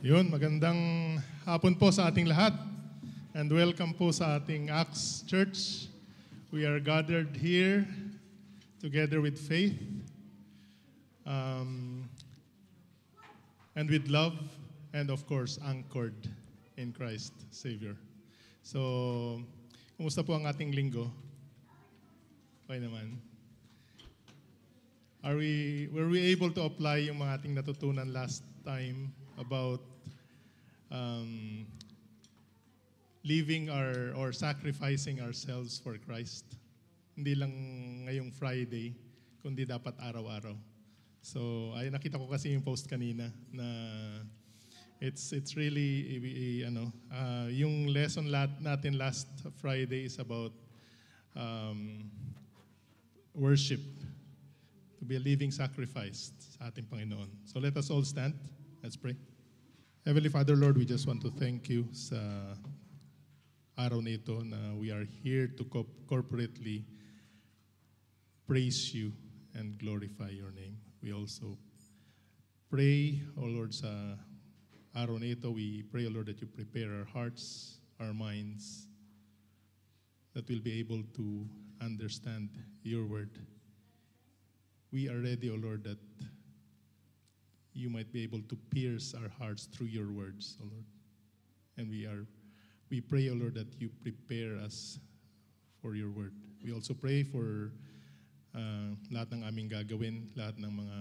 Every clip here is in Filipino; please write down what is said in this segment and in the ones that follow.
Yun, magandang hapon po sa ating lahat. And welcome po sa ating Acts Church. We are gathered here together with faith and with love and of course anchored in Christ Savior. So, kumusta po ang ating linggo? Okay naman. Were we able to apply yung mga ating natutunan last time about living or sacrificing ourselves for Christ? Hindi lang ngayong Friday, kundi dapat araw-araw. So, ay nakita ko kasi yung post kanina na it's really yung lesson natin last Friday is about worship, to be a living sacrifice sa ating Panginoon. So let us all stand. Let's pray. Heavenly Father, Lord, we just want to thank you sa araw na ito na we are here to corporately praise you and glorify your name. We also pray, O Lord, sa araw na ito, we pray, O Lord, that you prepare our hearts, our minds, that we'll be able to understand your word. We are ready, O Lord, that you might be able to pierce our hearts through your words, O Lord. And we pray, O Lord, that you prepare us for your word. We also pray for lahat ng aming gagawin, lahat ng mga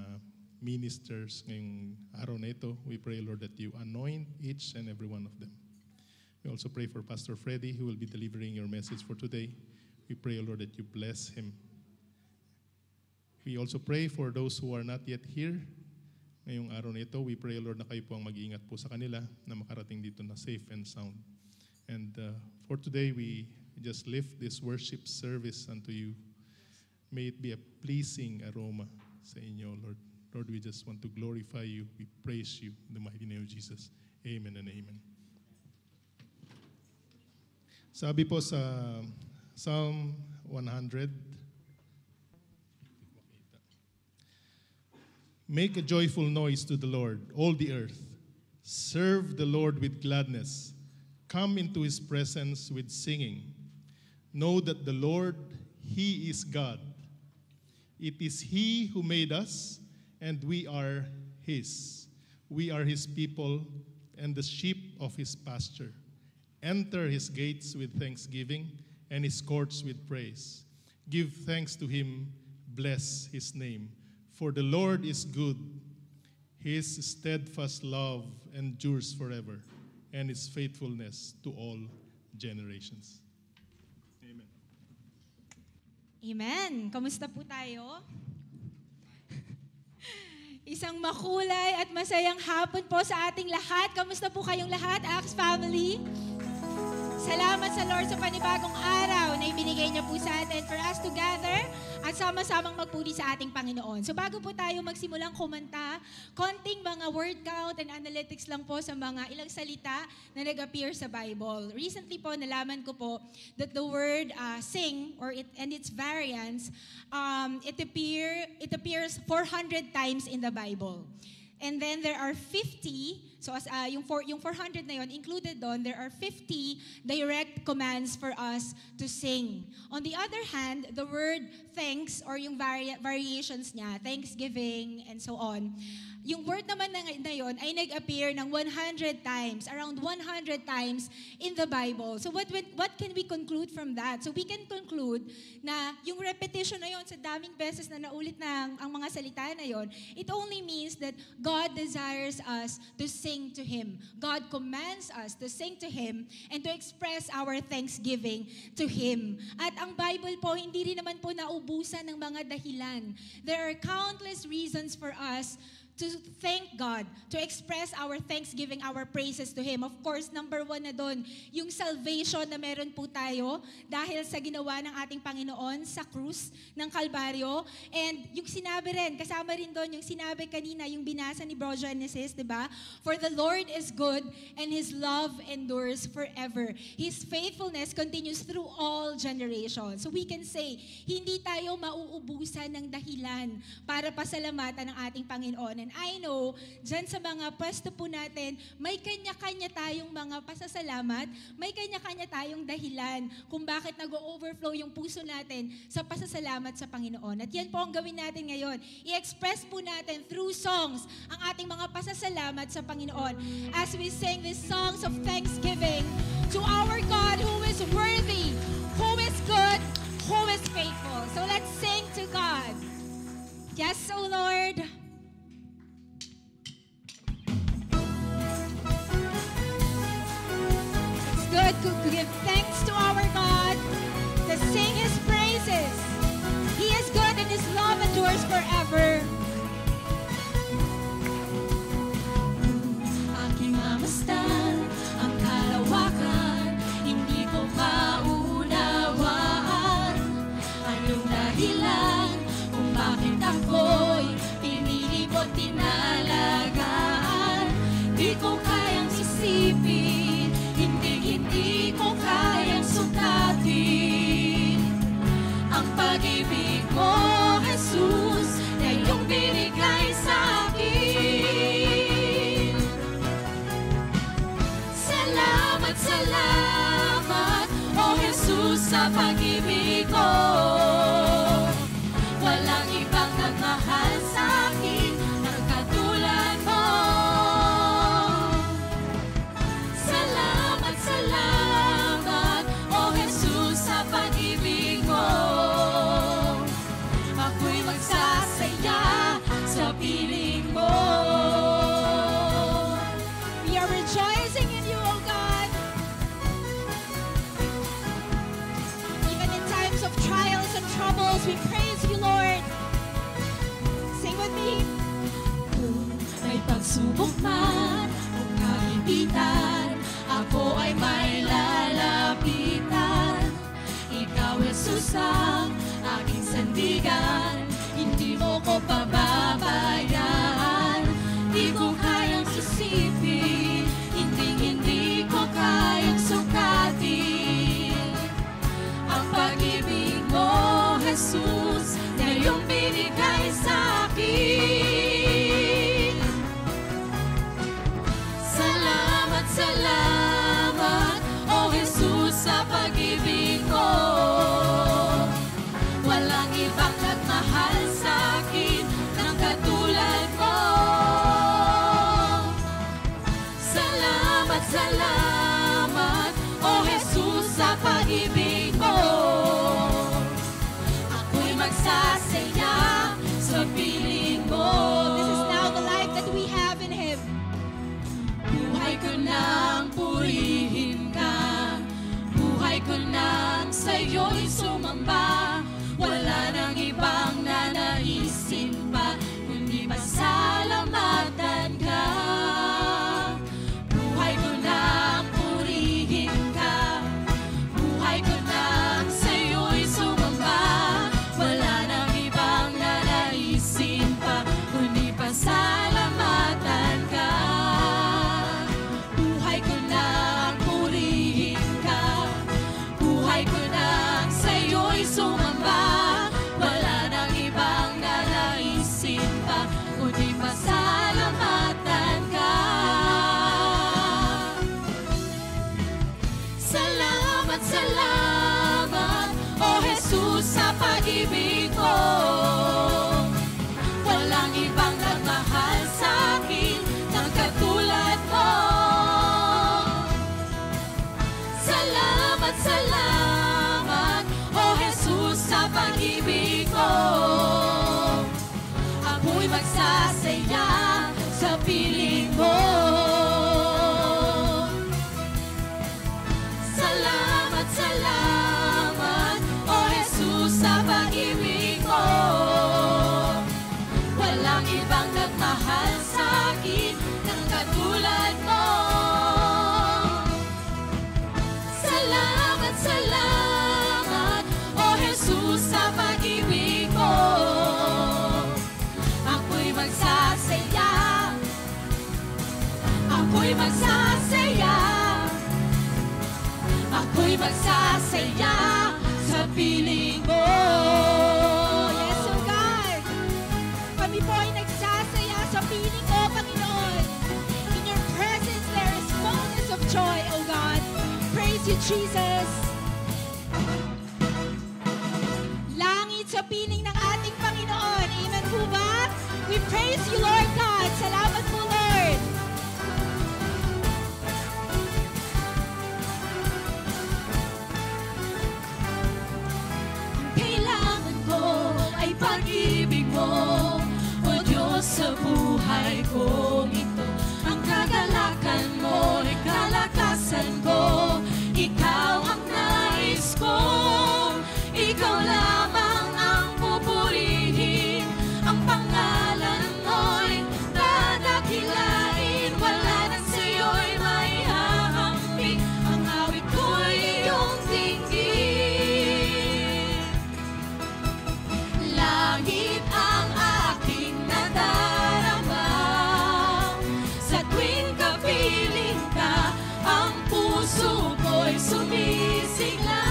ministers ngayong araw na ito. We pray, Lord, that you anoint each and every one of them. We also pray for Pastor Freddy, who will be delivering your message for today. We pray, Lord, that you bless him. We also pray for those who are not yet here. Ngayong araw na ito, we pray, Lord, na kayo po ang mag-iingat po sa kanila na makarating dito na safe and sound. And for today, we just lift this worship service unto you. May it be a pleasing aroma sa inyo, Lord. Lord, we just want to glorify you. We praise you in the mighty name of Jesus. Amen and amen. Sabi po sa Psalm 100, make a joyful noise to the Lord, all the earth. Serve the Lord with gladness. Come into his presence with singing. Know that the Lord, he is God. It is he who made us, and we are his. We are his people and the sheep of his pasture. Enter his gates with thanksgiving and his courts with praise. Give thanks to him, bless his name. For the Lord is good, his steadfast love endures forever, and his faithfulness to all generations. Amen. Amen. Kamusta po tayo? Isang makulay at masayang hapon po sa ating lahat. Kamusta po kayong lahat, Acts family? Salamat sa Lord sa panibagong araw na ibinigay niya po sa atin for us to gather at sama-samang magpuri sa ating Panginoon. So bago po tayo magsimulang kumanta, konting mga word count and analytics lang po sa mga ilang salita na nag-appear sa Bible. Recently po, nalaman ko po that the word sing and its variants, it appears 400 times in the Bible. And then there are 50, so as yung 400 na yon included doon, there are 50 direct commands for us to sing. On the other hand, the word thanks or yung variations niya, thanksgiving and so on, yung word naman na yon ay nag-appear ng 100 times, around 100 times in the Bible. So what can we conclude from that? So we can conclude na yung repetition na yon sa daming beses na naulit ng ang mga salita na yon, it only means that God desires us to sing to Him. God commands us to sing to Him and to express our thanksgiving to Him. At ang Bible po, hindi rin naman po naubusan ng mga dahilan. There are countless reasons for us to thank God, to express our thanksgiving, our praises to Him. Of course, number one na doon, yung salvation na meron po tayo dahil sa ginawa ng ating Panginoon sa krus ng Kalbaryo. And yung sinabi rin, kasama rin doon yung sinabi kanina, yung binasa ni Bro Genesis, di ba? For the Lord is good and His love endures forever. His faithfulness continues through all generations. So we can say, hindi tayo mauubusan ng dahilan para pasalamatan ng ating Panginoon And I know, dyan sa mga pwesto po natin, may kanya-kanya tayong mga pasasalamat, may kanya-kanya tayong dahilan kung bakit nag-overflow yung puso natin sa pasasalamat sa Panginoon. At yan po ang gawin natin ngayon. I-express po natin through songs ang ating mga pasasalamat sa Panginoon as we sing these songs of thanksgiving to our God who is worthy, who is good, who is faithful. So let's sing to God. Yes, O Lord. It's good to give thanks to our God, to sing His praises. He is good and His love endures forever. Aking mamasdan ang kalawakan, hindi ko maunawaan anong dahilan kung bakit ako'y pinili mo tinalagaan. Di ko kayang isipin, hindi ko kayang sukatin ang pag-ibig mo, Jesus, na iyong binigay sa akin. Salamat, salamat, O Jesus, sa pag-ibig mo. Walang ibang nagmahal sa akin ng katulad mo. Salamat, salamat, O Jesus, sa pag-ibig mo. Ako'y magsasaya sa piling mo. We are rejoicing in you, O God. Even in times of trials and troubles, we praise you, Lord. Sing with me. Kung may pagsubok man o kagipitan, ako ay may lalapitan. Ikaw, Jesus, ang aking sandigan, hindi mo ko pababayaan. Di ko kayang sisipin, hindi ko kayang sukatin ang pag-ibig mo, Jesus, na iyong binigay sa akin. Salamat, salamat, O Jesus, sa pag-ibig mo. Walang ibang nagmahal sa akin ng katulad mo. Salamat, salamat, O Jesus, sa pag-ibig mo. Ako'y magsasaya sa piling mo. This is now the life that we have in Him. Buhay ko nang purihin ka, buhay ko nang sa'yo'y sumamba. Wala nang ibang nanaisin pa, kundi pasalamatan ka. Buhay ko nang purihin ka, buhay ko nang sa'yo'y sumamba. Wala nang ibang nanaisin pa, kundi pasalamatan ka. Buhay ko nang purihin ka, buhay ko nang sa'yo'y sumamba. Wala nang ibang nanaisin pa, kundi pasalamatan ka. Salamat, salamat, O Jesus, sa pag-ibig mo. Walang ibang nagmahal sa akin ng katulad mo. Salamat, salamat, O Jesus, sa pag-ibig mo. Ako'y magsasaya sa piling mo. Salamat, salamat, O Jesus, sa pag-ibig mo. Walang ibang nagmahal sa akin ng katulad mo. Salamat, salamat, O Jesus, sa pag-ibig mo. Ako'y magsasaya, ako'y magsasaya, ako'y magsasaya sa piling mo. Yes, O God. Kami po ay nagsasaya sa piling Praise you, Jesus. Langit sa piling ng ating Panginoon. Amen po ba? We praise you, Lord God. Salamat po, Lord. Ang kailangan ko ay pag-ibig mo, O Diyos, sa buhay kong ito. Ang kagalakan mo ay kalakasan ko. Ikaw ang nais ko. Ikaw lamang ang pupurihin. Ang pangalan mo'y dadakilain. Wala nang sa'yo'y maihahampi. Ang awit ko'y iyong dinggin. Langit ang aking nadarama. Sa tuwing kapiling ka, ang puso ko'y sumisigla.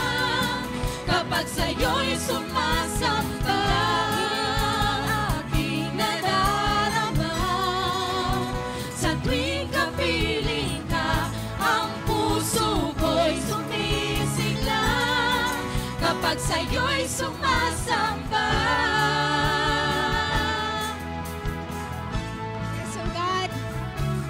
Kapag sa'yo'y sumasamba, aking nadarama. Sa tuwing kapiling ka, ang puso ko'y sumisigla. Kapag sa'yo'y sumasamba. Yes, oh God,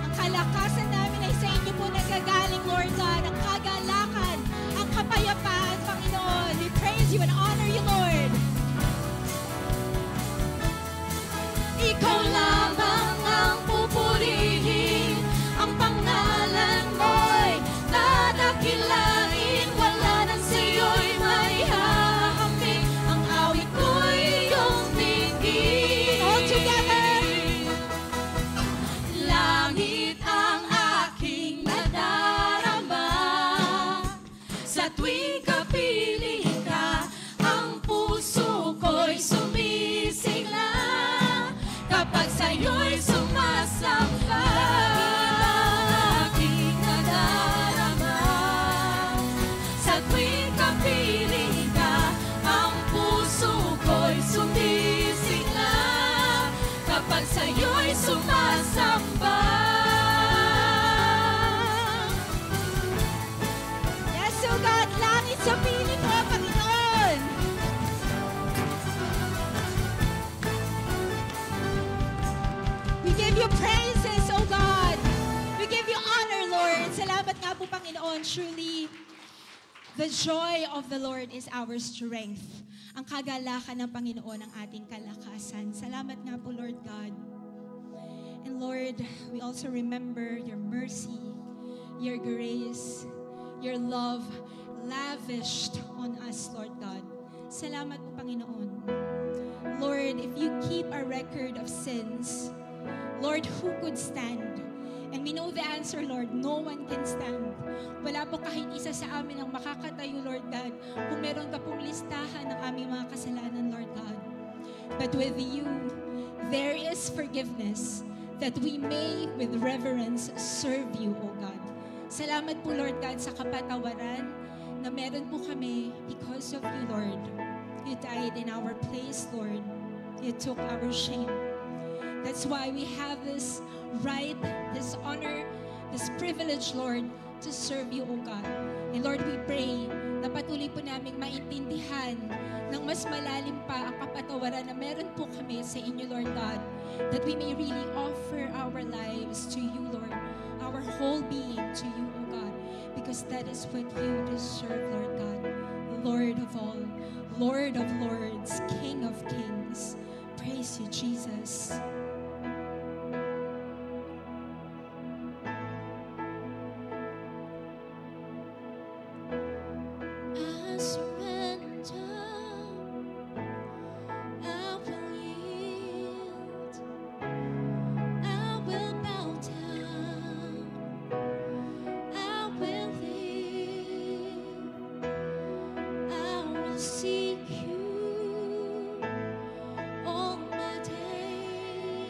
ang kalakasan namin ay sa inyo po nagagaling, Lord God. Ang kagalakan, ang kapayapaan, Panginoon. We praise you and honor you, Lord. Ikaw lamang ang pupurihin. Ang pangalan mo'y dadakilain. Wala nang sa'yo'y maihahampi. Ang awit ko'y iyong dinggin. All together. Langit ang aking nadarama. Sa tuwing kapiling ka, ang puso ko'y sumisigla. Kapag sa'yo'y sumasamba, aking nadarama. Sa tuwing kapiling ka, ang puso ko'y sumisigla. Kapag sa'yo'y sumasamba. Yes, oh God, langit sa piling mo, Panginoon. We give you praises, oh God. We give you honor, Lord. Salamat nga po, Panginoon. Truly, the joy of the Lord is our strength. Ang kagalakan ng Panginoon ang ating kalakasan. Salamat nga po, Lord God. And Lord, we also remember your mercy, your grace, your love lavished on us, Lord God. Salamat po, Panginoon. Lord, if you keep a record of sins, Lord, who could stand? And we know the answer, Lord, no one can stand. Wala po kahit isa sa amin ang makakatayo, Lord God, kung meron ka pong listahan ng aming mga kasalanan, Lord God. But with you, there is forgiveness that we may with reverence serve you, O God. Salamat po, Lord God, sa kapatawaran na meron po kami because of you, Lord. You died in our place, Lord. You took our shame. That's why we have this right, this honor, this privilege, Lord, to serve you, O God. And Lord, we pray na patuloy po naming maintindihan ng mas malalim pa ang kapatawaran na meron po kami sa inyo, Lord God, that we may really offer our lives to you, Lord, our whole being to you, O God, because that is what you deserve, Lord God, Lord of all, Lord of lords, King of kings. Praise you, Jesus. I surrender, I will yield, I will bow down, I will live, I will seek you all my days.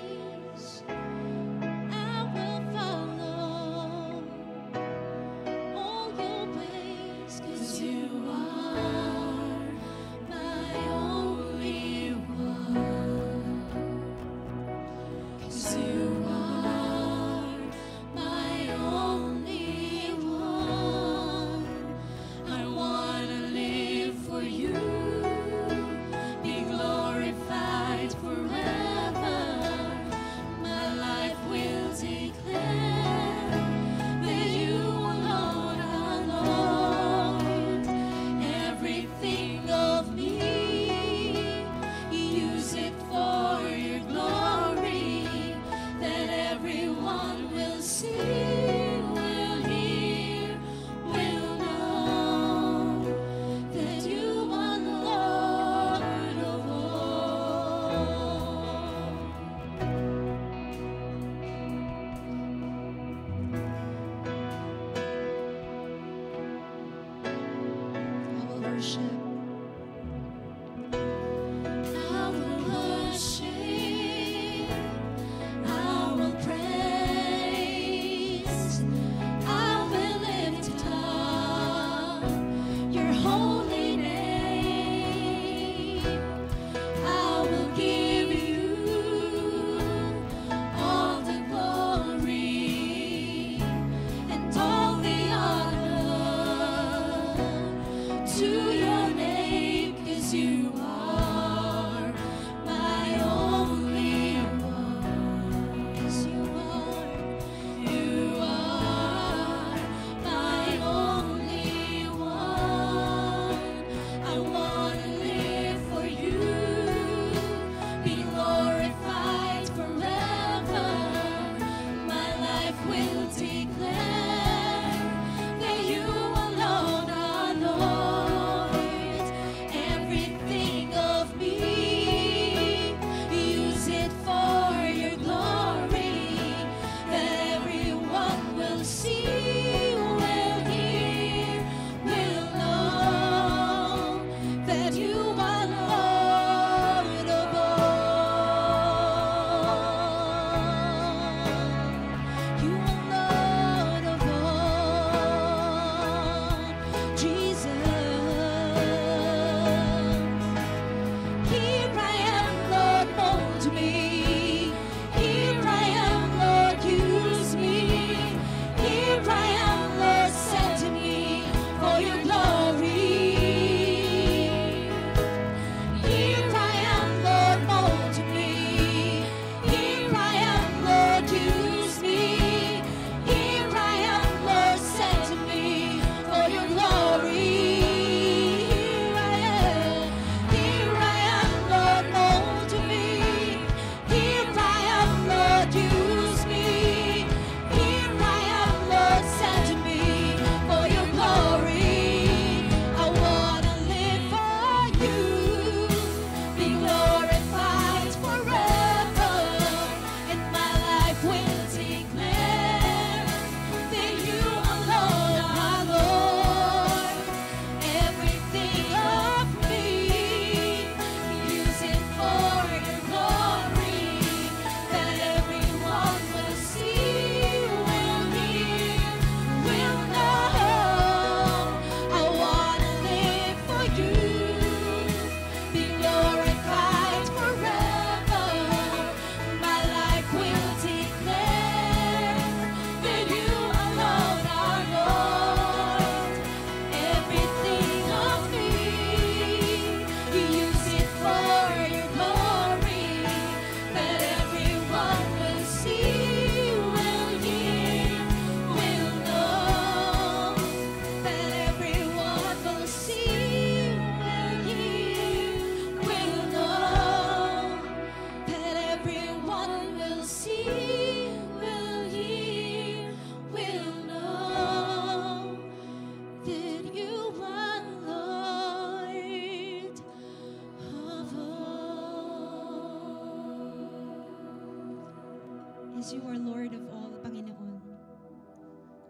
because you are Lord of all, Panginoon.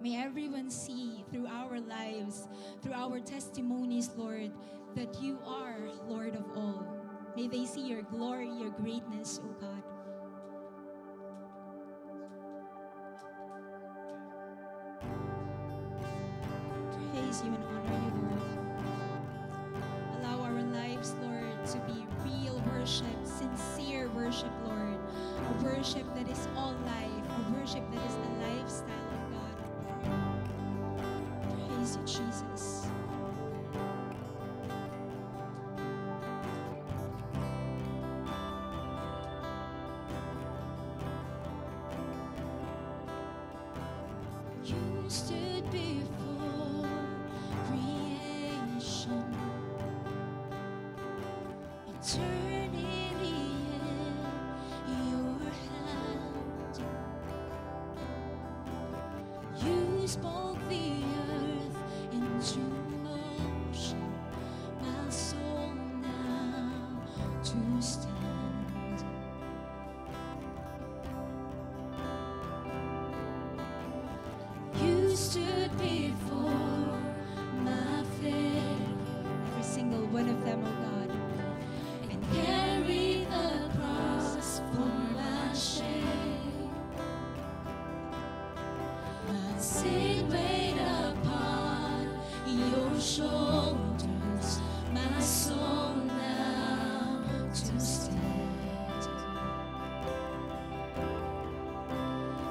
May everyone see through our lives, through our testimonies, Lord, that you are Lord of all. May they see your glory, your greatness, O God. Praise you and honor you, Lord. Allow our lives, Lord, to be real worship, sincere worship, Lord. A worship that is all life, a worship that is a lifestyle of God. Praise you, Jesus. You stood before creation, eternity in your hand. You spoke the earth into motion, my soul now to stand. You stood before my failure, every single one of them, oh God, and carried the cross for my shame. My sin weighed upon your shoulders, my soul now to stand.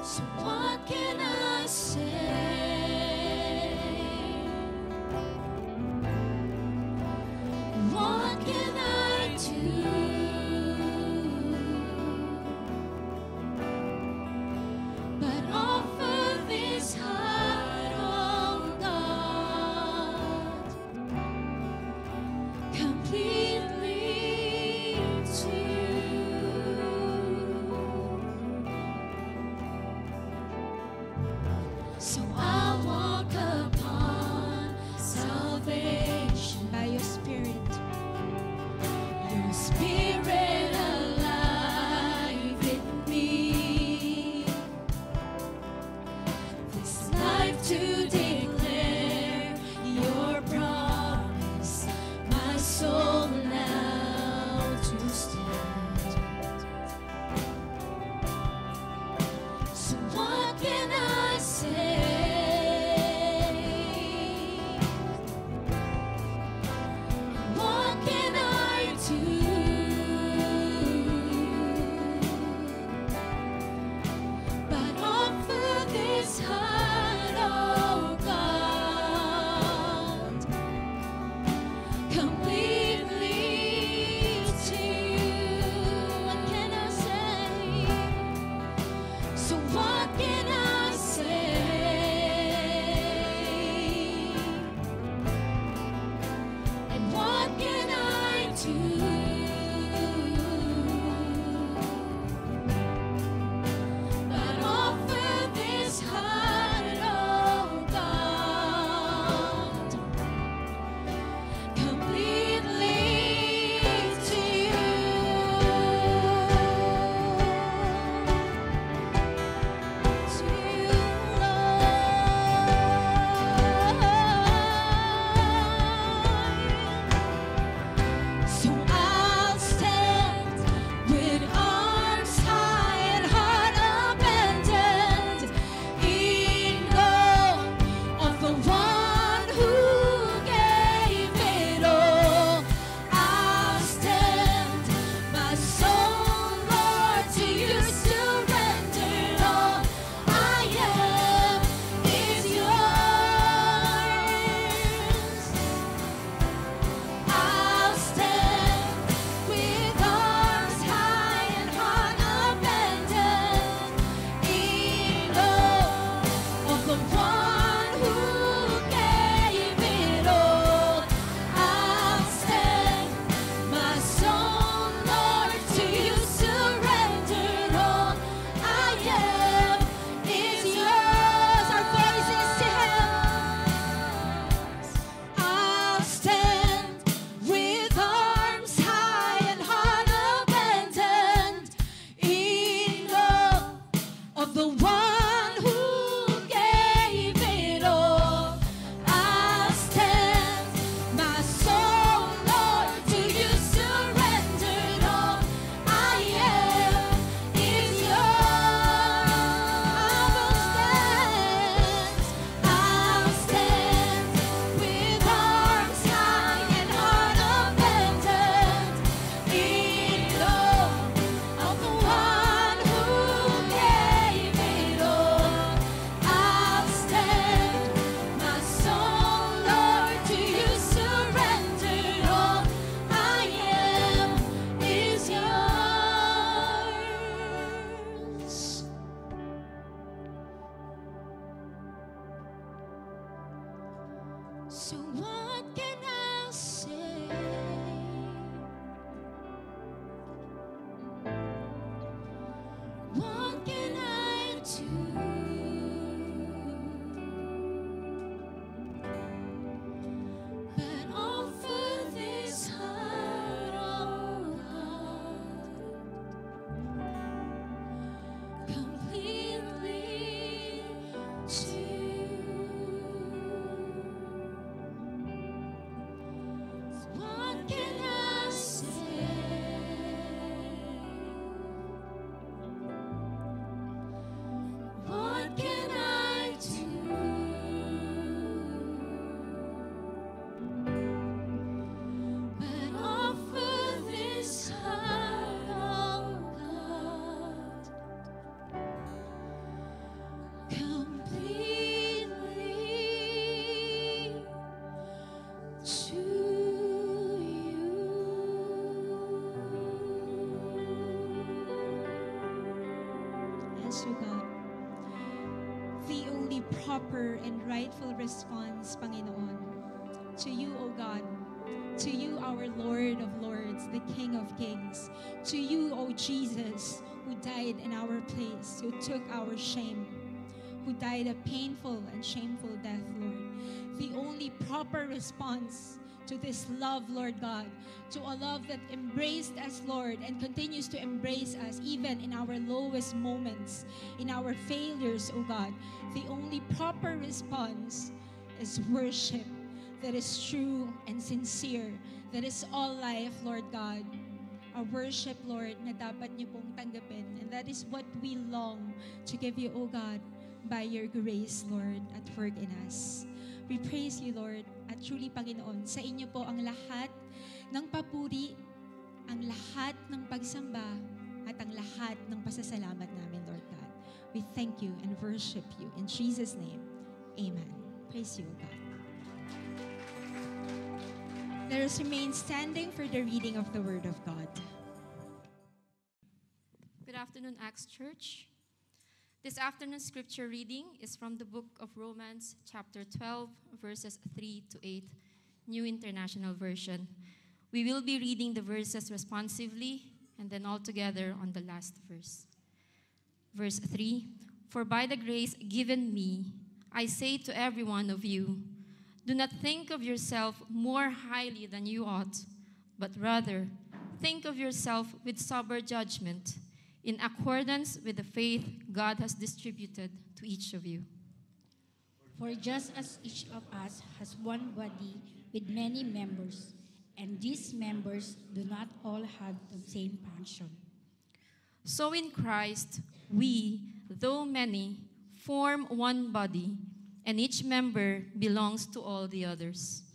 So what can I say? What can I do? But offer this heart, oh God, completely to you. So I'll walk upon salvation by your Spirit. Your Spirit alive in me. This life to declare your promise, my soul now to stand. So what can I say? So what can I say? What can I do? But offer this heart, oh God, completely to you. What can I say? What can I do? But offer this heart, oh God, completely to you. Yes, O God, the only proper and rightful response, Panginoon, to you, O God, to you, our Lord of Lords, the King of Kings, to you, O Jesus, who died in our place, who took our shame, who died a painful and shameful death, Lord. The only proper response to this love, Lord God, to a love that embraced us, Lord, and continues to embrace us even in our lowest moments, in our failures, O God. The only proper response is worship that is true and sincere, that is all life, Lord God. A worship, Lord, na dapat niyo pong tanggapin. And that is what we long to give you, O God, by your grace, Lord, at work in us. We praise you, Lord, at truly, Panginoon, sa inyo po ang lahat ng papuri, ang lahat ng pagsamba, at ang lahat ng pasasalamat namin, Lord God. We thank you and worship you. In Jesus' name, amen. Praise you, O God. Let us remain standing for the reading of the Word of God. Good afternoon, Acts Church. This afternoon's scripture reading is from the book of Romans, chapter 12, verses 3 to 8, New International Version. We will be reading the verses responsively and then all together on the last verse. Verse 3, "For by the grace given me, I say to every one of you, do not think of yourself more highly than you ought, but rather think of yourself with sober judgment, in accordance with the faith God has distributed to each of you. For just as each of us has one body with many members, and these members do not all have the same function, So in Christ, we, though many, form one body, and each member belongs to all the others.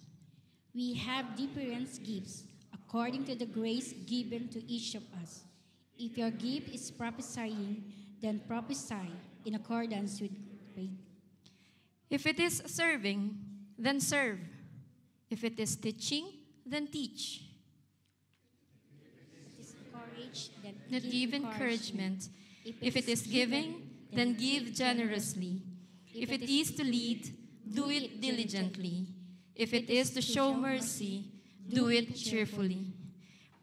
we have different gifts according to the grace given to each of us. If your gift is prophesying, then prophesy in accordance with faith. If it is serving, then serve. If it is teaching, then teach. If it is courage, Then give encouragement. If it is giving, then give generously. If it is to lead, do it diligently. If it is to show mercy, do it cheerfully.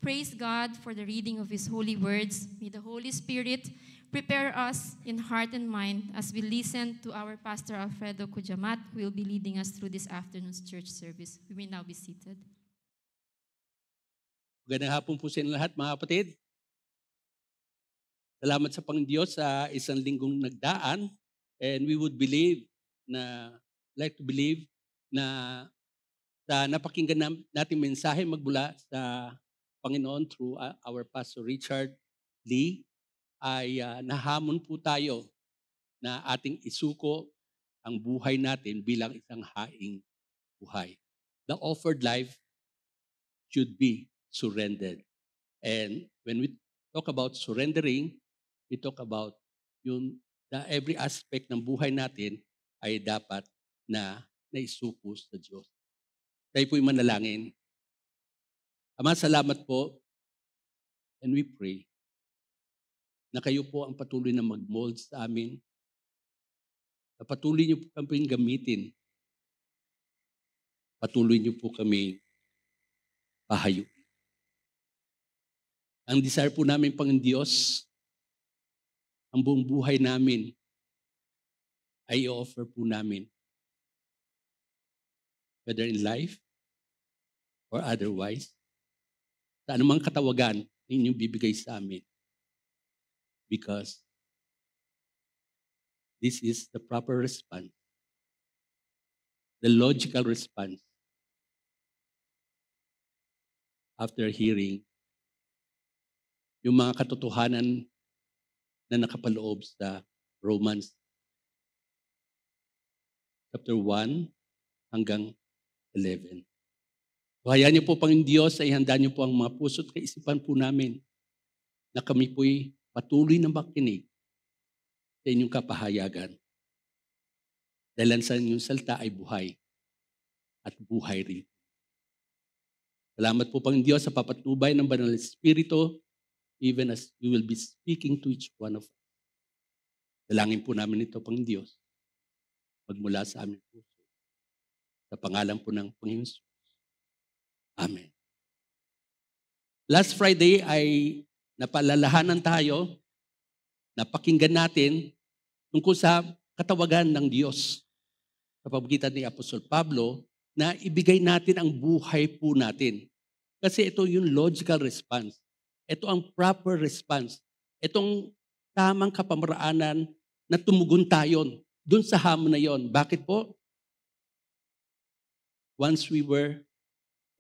Praise God for the reading of His holy words. May the Holy Spirit prepare us in heart and mind as we listen to our Pastor Alfredo Kujamat, who will be leading us through this afternoon's church service. We may now be seated. Magandang hapon po sa inyo lahat, mga kapatid. Salamat sa Panginoon sa isang linggong nagdaan, and we would believe like to believe na sa napakinggan nating mensahe magmula sa Panginoon through our Pastor Richard Lee, ay nahamon po tayo na ating isuko ang buhay natin bilang isang haing buhay. The offered life should be surrendered. And when we talk about surrendering, we talk about every aspect ng buhay natin ay dapat na naisuko sa Diyos. Tayo po'y manalangin. Ama, salamat po, and we pray na kayo po ang patuloy na mag-mold sa amin, na patuloy niyo po kami gamitin patuloy niyo po kami pahayo. Ang desire po namin, Panginoon Diyos, ang buong buhay namin ay i-offer po namin. Whether in life or otherwise, sa anumang katawagan na inyong bibigay sa amin. Because this is the proper response, the logical response after hearing yung mga katotohanan na nakapaloob sa Romans chapter 1 hanggang 11. So hayaan niyo po, Panginoon Diyos, ay handa niyo po ang mga puso at kaisipan po namin na kami po'y patuloy na makinig sa inyong kapahayagan. Dahil ang sa inyong salita ay buhay at buhay rin. Salamat po, Panginoon Diyos, sa papatnubay ng Banal na Espiritu, even as you will be speaking to each one of us. Dalangin po namin ito, Panginoon Diyos, magmula sa aming puso. Sa pangalan po ng Panginoon Jesus. Amen. Last Friday ay napaalalahanan tayo, napakinggan natin tungkol sa katawagan ng Diyos sa pamamagitan ni Apostol Pablo na ibigay natin ang buhay po natin. Kasi ito yung logical response. Ito ang proper response. Itong tamang kapamaraanan na tumugon tayo dun sa hamon na yon. Bakit po? Once we were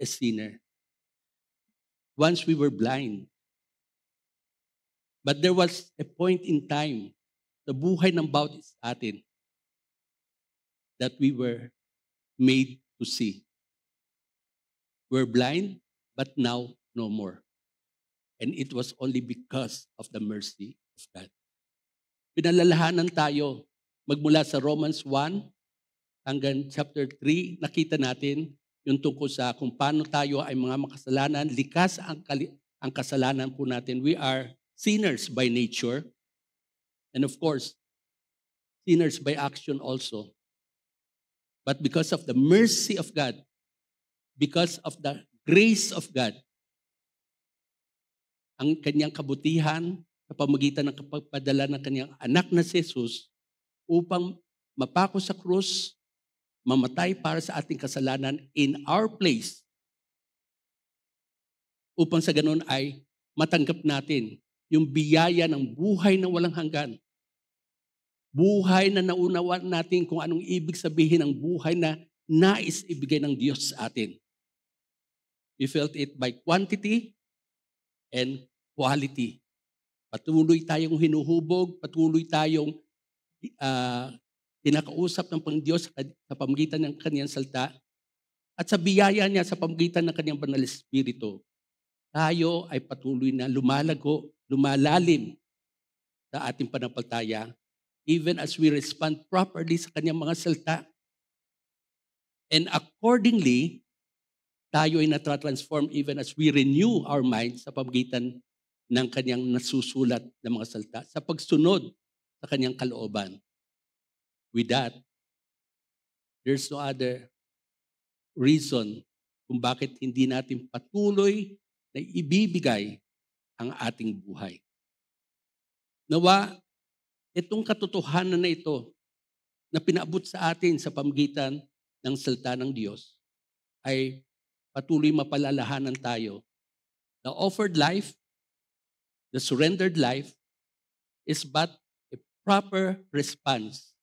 a sinner. Once we were blind. But there was a point in time sa buhay ng bawat isa atin that we were made to see. We're blind, but now no more. And it was only because of the mercy of God. Pinalalahanan tayo magmula sa Romans 1 hanggang chapter 3, nakita natin yung tungkol sa kung paano tayo ay mga makasalanan, likas ang kasalanan po natin. We are sinners by nature. And of course, sinners by action also. But because of the mercy of God, because of the grace of God, ang kanyang kabutihan sa pamamagitan ng pagpadala ng kanyang anak na si Jesus upang mapako sa krus, mamatay para sa ating kasalanan in our place, upang sa ganun ay matanggap natin yung biyaya ng buhay na walang hanggan. Buhay na naunawa natin kung anong ibig sabihin ng buhay na nais ibigay ng Diyos sa atin. We felt it by quantity and quality. Patuloy tayong hinuhubog, patuloy tayong kinakausap ng Panginoon sa pamamagitan ng kanyang salita at sa biyaya niya sa pamamagitan ng kanyang banal na Espiritu. Tayo ay patuloy na lumalago, lumalalim sa ating panampalataya even as we respond properly sa kanyang mga salita. And accordingly, tayo ay natatransform even as we renew our minds sa pamamagitan ng kanyang nasusulat na mga salita sa pagsunod sa kanyang kalooban. With that, there's no other reason kung bakit hindi natin patuloy na ibibigay ang ating buhay. Nawa, itong katotohanan na ito na pinaabot sa atin sa pamamagitan ng salita ng Diyos ay patuloy mapalalahanan tayo. The offered life, the surrendered life is but a proper response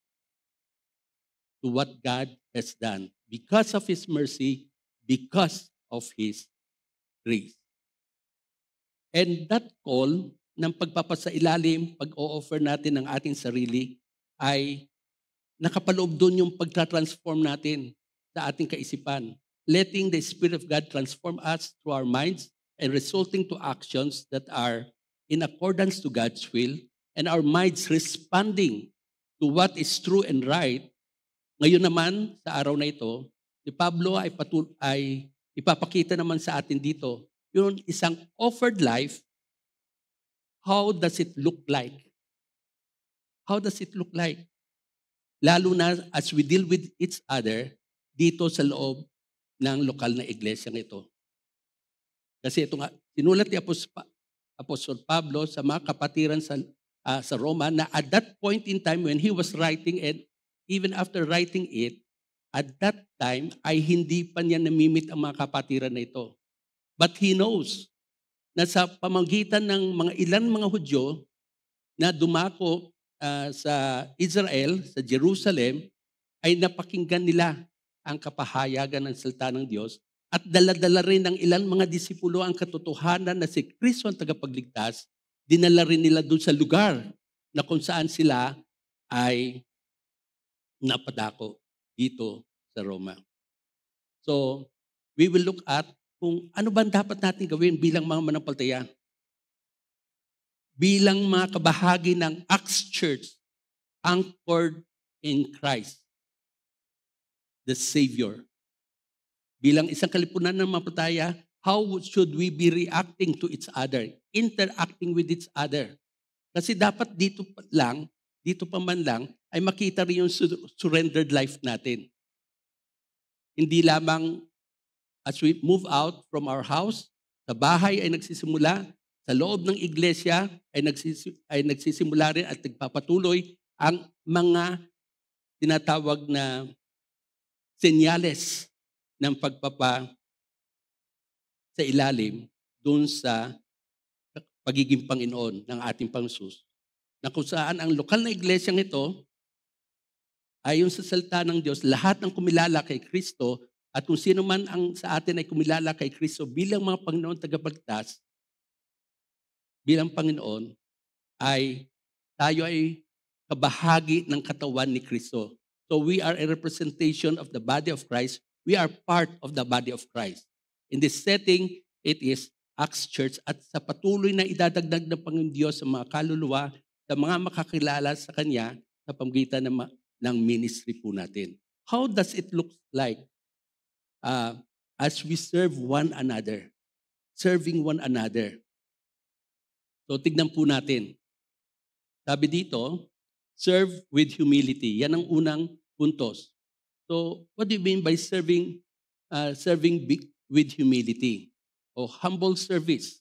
to what God has done because of His mercy, because of His grace. And that call ng pagpapasailalim, pag-o-offer natin ng ating sarili ay nakapaloob doon yung pagtransform natin sa ating kaisipan. Letting the Spirit of God transform us through our minds and resulting to actions that are in accordance to God's will and our minds responding to what is true and right. Ngayon naman, sa araw na ito, si Pablo ay ipapakita naman sa atin dito yung isang offered life. How does it look like? How does it look like? Lalo na as we deal with each other dito sa loob ng lokal na iglesyang ito. Kasi ito nga, sinulat ni Apostol Pablo sa mga kapatiran sa Roma na at that point in time when he was writing and even after writing it, at that time ay hindi pa niya namimit ang mga kapatiran na ito. But he knows na sa pamamagitan ng mga ilan mga Hudyo na dumako sa Israel, sa Jerusalem, ay napakinggan nila ang kapahayagan ng salita ng Diyos at dala-dala rin ng ilang mga disipulo ang katotohanan na si Kristo ang tagapagligtas, dinala rin nila doon sa lugar na kung saan sila ay napadako dito sa Roma. So, we will look at kung ano ba dapat natin gawin bilang mga manampalataya. Bilang mga kabahagi ng Acts Church, anchored in Christ, the Savior. Bilang isang kalipunan ng manampalataya, how should we be reacting to each other, interacting with each other? Kasi dapat dito pa man lang, ay makita rin yung surrendered life natin. Hindi lamang as we move out from our house, sa bahay ay nagsisimula, sa loob ng iglesia ay nagsisimula rin at nagpapatuloy ang mga tinatawag na senyales ng pagpapa sa ilalim doon sa pagiging Panginoon ng ating Panginoon. Na kung saan ang lokal na iglesyang ito, ayon sa salita ng Diyos, lahat ng kumilala kay Kristo at kung sino man ang sa atin ay kumilala kay Kristo bilang mga Panginoon tagapagligtas, bilang Panginoon, ay tayo ay kabahagi ng katawan ni Kristo. So we are a representation of the body of Christ. We are part of the body of Christ. In this setting, it is Acts Church at sa patuloy na idadagdag ng Panginoon Diyos sa mga kaluluwa, sa mga makakilala sa Kanya sa pamamagitan ng ministry po natin. How does it look like as we serve one another? Serving one another. So tignan po natin. Sabi dito, serve with humility. Yan ang unang puntos. So what do you mean by serving with humility? O humble service.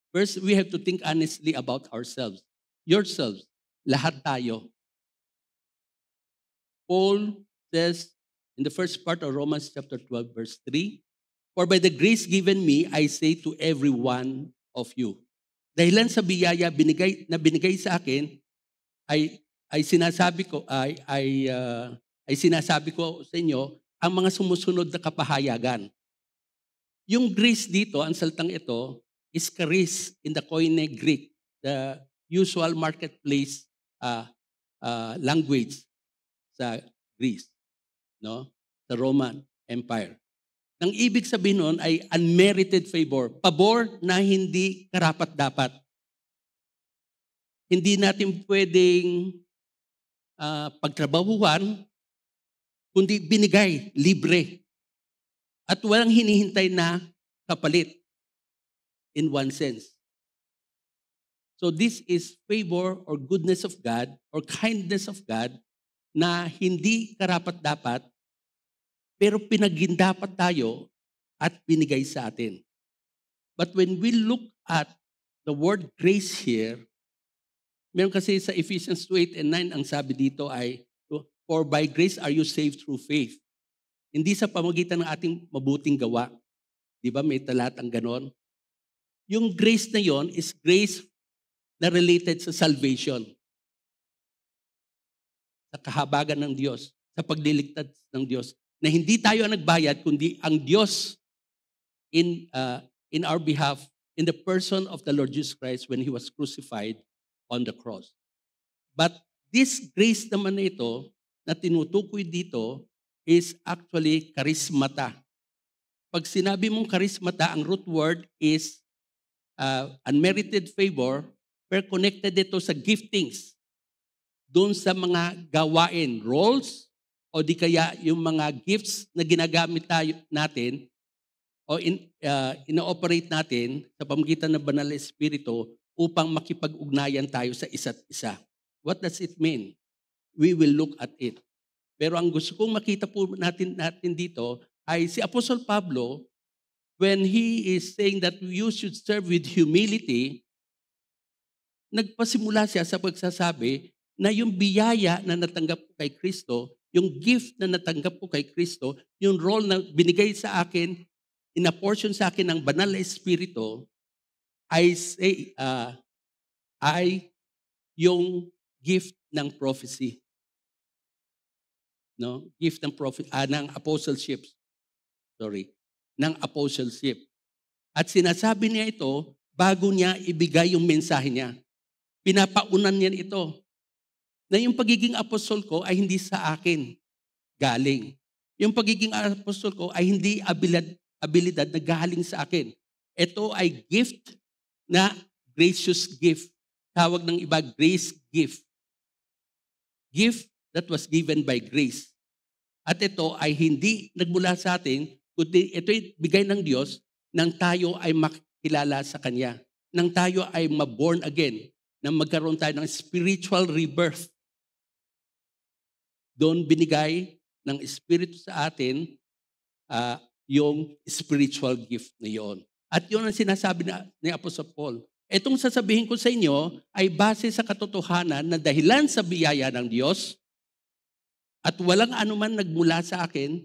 First, we have to think honestly about ourselves. Yourselves. Lahat tayo. Paul says in the first part of Romans chapter 12 verse 3, "For by the grace given me, I say to every one of you." Dahilan sa biyaya binigay sa akin ay sinasabi ko sa inyo ang mga sumusunod na kapahayagan. Yung grace dito, ang salitang ito is charis in the Koine Greek, the usual marketplace language sa Greece, no? Sa Roman Empire. Ang ibig sabihin nun ay unmerited favor. Pabor na hindi karapat-dapat. Hindi natin pwedeng pagtrabahuhan, kundi binigay, libre. At walang hinihintay na kapalit in one sense. So this is favor or goodness of God or kindness of God na hindi karapat-dapat pero pinagindapat tayo at binigay sa atin. But when we look at the word grace here, meron kasi sa Ephesians 2:8 and 9, ang sabi dito ay, "For by grace are you saved through faith." Hindi sa pamamagitan ng ating mabuting gawa. Di ba may talatang ganon? Yung grace na yon is grace na related sa salvation. Sa kahabagan ng Diyos, sa pagliligtas ng Diyos. Na hindi tayo ang nagbayad, kundi ang Diyos in our behalf, in the person of the Lord Jesus Christ when He was crucified on the cross. But this grace naman na ito, na tinutukoy dito, is actually charismata. Pag sinabi mong charismata, ang root word is unmerited favor, pero connected ito sa giftings. Doon sa mga gawain, roles, o di kaya yung mga gifts na ginagamit natin o ino-operate natin sa pamamagitan ng Banal na Espiritu upang makipag-ugnayan tayo sa isa't isa. What does it mean? We will look at it. Pero ang gusto kong makita po natin dito ay si Apostle Pablo, when he is saying that you should serve with humility, nagpasimula siya sa pagsasabi na yung biyaya na natanggap ko kay Kristo, yung gift na natanggap ko kay Kristo, yung role na binigay sa akin, in-apportion sa akin ng banal na Espiritu, ay yung gift ng prophecy. No? Gift ng ng apostleship. Ng apostleship. At sinasabi niya ito bago niya ibigay yung mensahe niya. Pinapaunan niya ito. Na yung pagiging apostol ko ay hindi sa akin galing. Yung pagiging apostol ko ay hindi abilidad na galing sa akin. Ito ay gift na gracious gift. Tawag ng iba, grace gift. Gift that was given by grace. At ito ay hindi nagmula sa atin, kundi ito ay bigay ng Diyos nang tayo ay makilala sa Kanya. Nang tayo ay ma-born again, nang magkaroon tayo ng spiritual rebirth. Doon binigay ng Espiritu sa atin yung spiritual gift na yon. At yun ang sinasabi ni Apostle Paul. Itong sasabihin ko sa inyo ay base sa katotohanan na dahilan sa biyaya ng Diyos at walang anuman nagmula sa akin,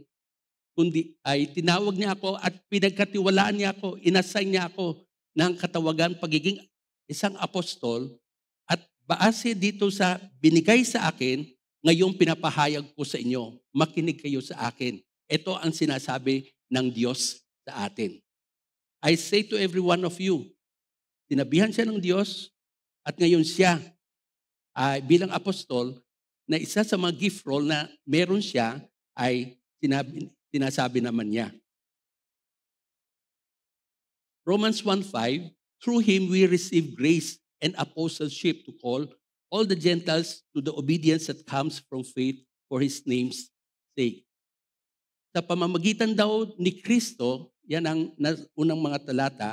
kundi ay tinawag niya ako at pinagkatiwalaan niya ako, inassign niya ako ng katawagan pagiging isang apostol at base dito sa binigay sa akin, ngayong pinapahayag ko sa inyo, makinig kayo sa akin. Ito ang sinasabi ng Diyos sa atin. I say to every one of you, sinabihan siya ng Diyos at ngayon siya bilang apostol na isa sa mga gift role na meron siya ay sinasabi naman niya. Romans 1:5, through Him we receive grace and apostleship to call all the Gentiles to the obedience that comes from faith for His name's sake. Sa pamamagitan daw ni Kristo, yan ang unang mga talata,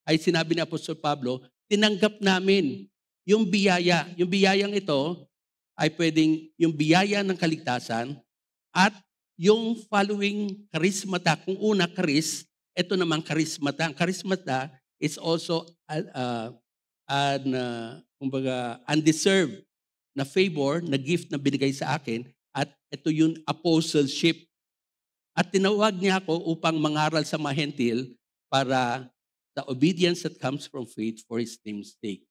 ay sinabi ni Apostol Pablo, tinanggap namin yung biyaya. Yung biyayang ito ay pwedeng yung biyaya ng kaligtasan at yung following karismata. Kung una, ito naman karismata. Ang karismata is also undeserved na favor, na gift na binigay sa akin at ito yung apostleship. At tinawag niya ako upang mangaral sa mga hentil para the obedience that comes from faith for His name's sake.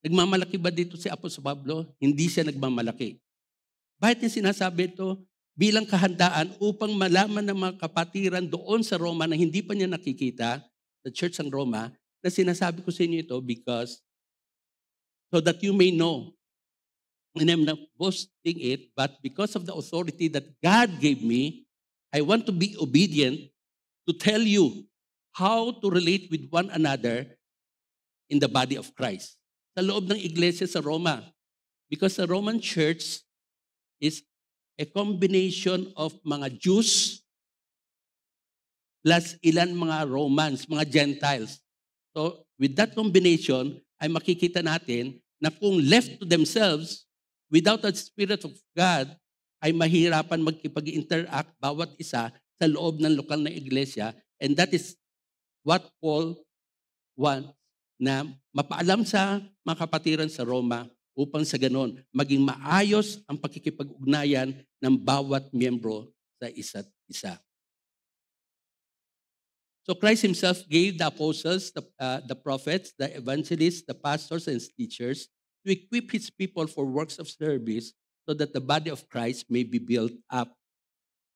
Nagmamalaki ba dito si Apostol Pablo? Hindi siya nagmamalaki. Bakit niya sinasabi ito? Bilang kahandaan upang malaman ng mga kapatiran doon sa Roma na hindi pa niya nakikita, the Church ng Roma, na sinasabi ko sa inyo ito because so that you may know, and I'm not boasting it, but because of the authority that God gave me, I want to be obedient to tell you how to relate with one another in the body of Christ. Sa loob ng iglesia sa Roma. Because the Roman Church is a combination of mga Jews plus ilan mga Romans, mga Gentiles. So with that combination, ay makikita natin na kung left to themselves, without the Spirit of God, ay mahirapan magkipag-interact bawat isa sa loob ng lokal na iglesia. And that is what Paul wants na mapaalam sa mga kapatiran sa Roma upang sa ganon maging maayos ang pakikipag-ugnayan ng bawat miyembro sa isa't isa. So Christ Himself gave the apostles, the prophets, the evangelists, the pastors, and teachers to equip His people for works of service so that the body of Christ may be built up.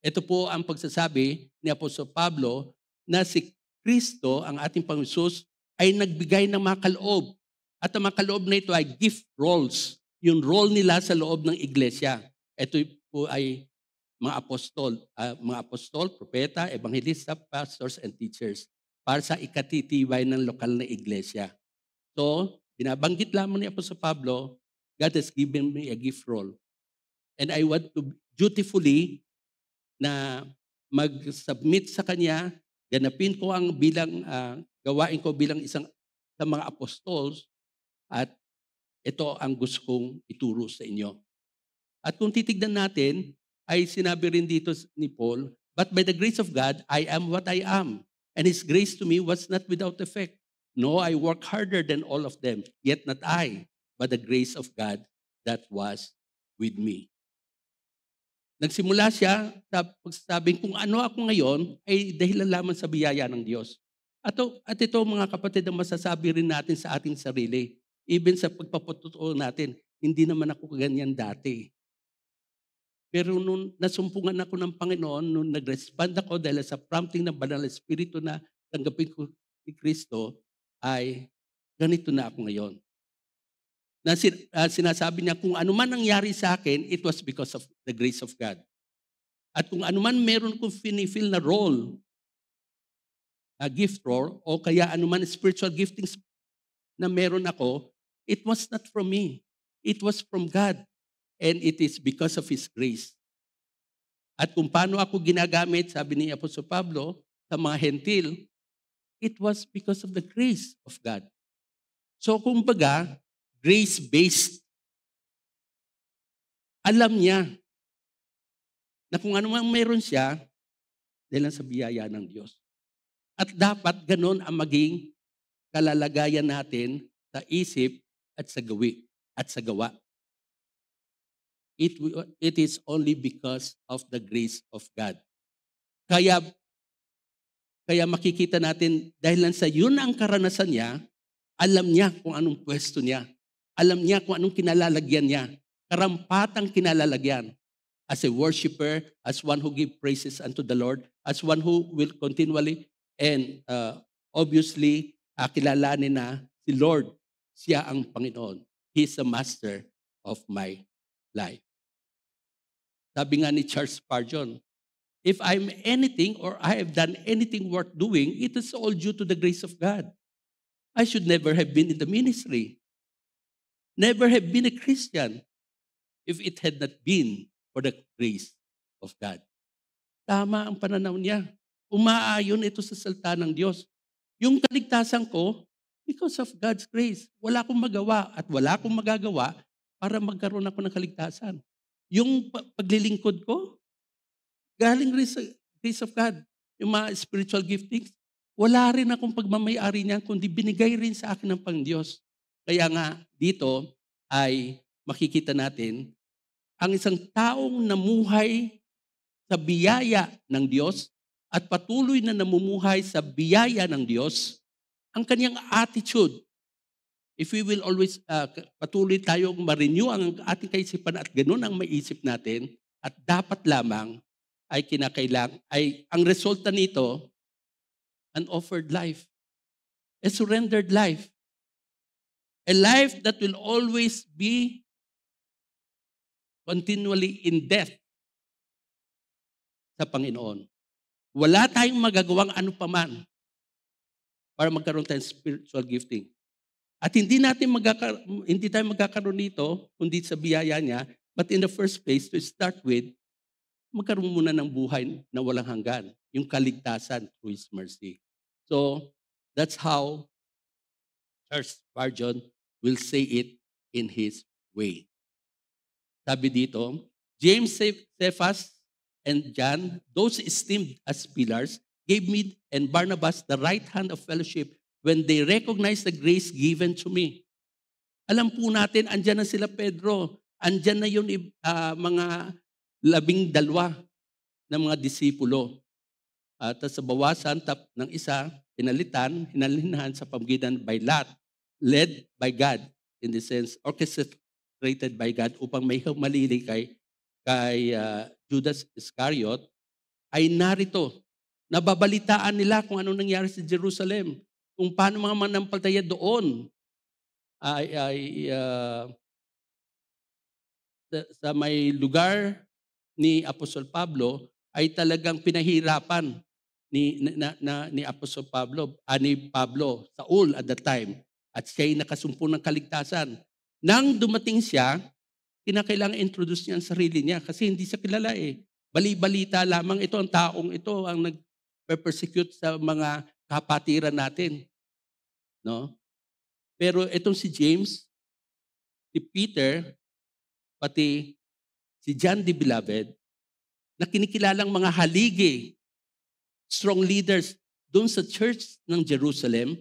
Ito po ang pagsasabi ni Apostol Pablo na si Kristo, ang ating Panginoon Hesus, ay nagbigay ng mga kaloob. At ang mga kaloob na ito ay gift roles. Yung role nila sa loob ng iglesia. Ito po ay mga apostol, propeta, evangelista, pastors, and teachers para sa ikatitibay ng lokal na iglesia. So, binabanggit lamang ni Apostol Pablo, God has given me a gift role. And I want to dutifully na mag-submit sa Kanya, ganapin ko ang gawain ko bilang isang sa mga apostols at ito ang gusto kong ituro sa inyo. At kung titignan natin, ay sinabi rin dito ni Paul, But by the grace of God, I am what I am. And His grace to me was not without effect. No, I work harder than all of them, yet not I, but the grace of God that was with me. Nagsimula siya sa pagsasabing kung ano ako ngayon ay dahil lamang sa biyaya ng Diyos. At ito mga kapatid ang masasabi rin natin sa ating sarili. Even sa pagpapatutuo natin, hindi naman ako ganyan dati. Pero nung nasumpungan ako ng Panginoon, nung nag-respond ako dahil sa prompting ng Banal na Espiritu na tanggapin ko si Kristo, ay ganito na ako ngayon. Na sinasabi niya, kung ano man nangyari sa akin, it was because of the grace of God. At kung ano man meron kong finifeel na role, a gift role, o kaya ano man spiritual giftings na meron ako, it was not from me. It was from God. And it is because of His grace. At kung paano ako ginagamit, sabi ni Apostol Pablo, sa mga hentil, it was because of the grace of God. So kumbaga, grace-based. Alam niya na kung ano man meron siya, dahil lang sa biyaya ng Diyos. At dapat ganon ang maging kalalagayan natin sa isip at sa gawa. It is only because of the grace of God. Kaya makikita natin, dahil lang sa yun ang karanasan niya, alam niya kung anong pwesto niya. Alam niya kung anong kinalalagyan niya. Karampatang kinalalagyan. As a worshiper, as one who give praises unto the Lord, as one who will continually and obviously kilalanin na si Lord, siya ang Panginoon. He is the master of my life. Sabi nga ni Charles Spurgeon, if I'm anything or I have done anything worth doing, it is all due to the grace of God. I should never have been in the ministry. Never have been a Christian if it had not been for the grace of God. Tama ang pananaw niya. Umaayon ito sa salita ng Diyos. Yung kaligtasan ko, because of God's grace. Wala akong magawa at wala akong magagawa para magkaroon ako ng kaligtasan. Yung paglilingkod ko, galing rin sa grace of God. Yung mga spiritual giftings, wala rin akong pagmamayari niyan, kundi binigay rin sa akin ng Pangdiyos. Kaya nga, dito ay makikita natin, ang isang taong namuhay sa biyaya ng Diyos at patuloy na namumuhay sa biyaya ng Diyos, ang kanyang attitude, if we will always patuloy tayong ma-renew ang ating kaisipan at ganun ang maisip natin, at dapat lamang ay ang resulta nito, an offered life, a surrendered life, a life that will always be continually in death sa Panginoon. Wala tayong magagawang ano paman para magkaroon tayong spiritual gifting. At hindi tayo magkakaroon nito kundi sa biyaya niya, but in the first place, to start with, magkaroon muna ng buhay na walang hanggan, yung kaligtasan through His mercy. So, that's how Charles Spurgeon will say it in his way. Sabi dito, James, Cephas, and John, those esteemed as pillars, gave me and Barnabas the right hand of fellowship when they recognized the grace given to me. Alam po natin, andyan na sila Pedro, andyan na yung mga 12 na mga disipulo. At sa bawasan ng isa, hinalinahan sa pamagitan by Lot, led by God, in the sense, orchestrated by God, upang may humalili kay Judas Iscariot, ay narito. Nababalitaan nila kung anong nangyari sa Jerusalem, kung paano mga manampalataya doon sa may lugar ni Apostol Pablo ay talagang pinahirapan ni Apostol Pablo, ni Pablo, Saul at that time. At siya'y nakasumpo ng kaligtasan. Nang dumating siya, kinakailangan introduce niya ang sarili niya kasi hindi siya kilala eh. Bali-balita lamang ito, ang taong ito ang nag-persecute sa mga kapatiran natin. No? Pero itong si James, si Peter, pati si John the Beloved, na kinikilalang mga haligi, strong leaders doon sa church ng Jerusalem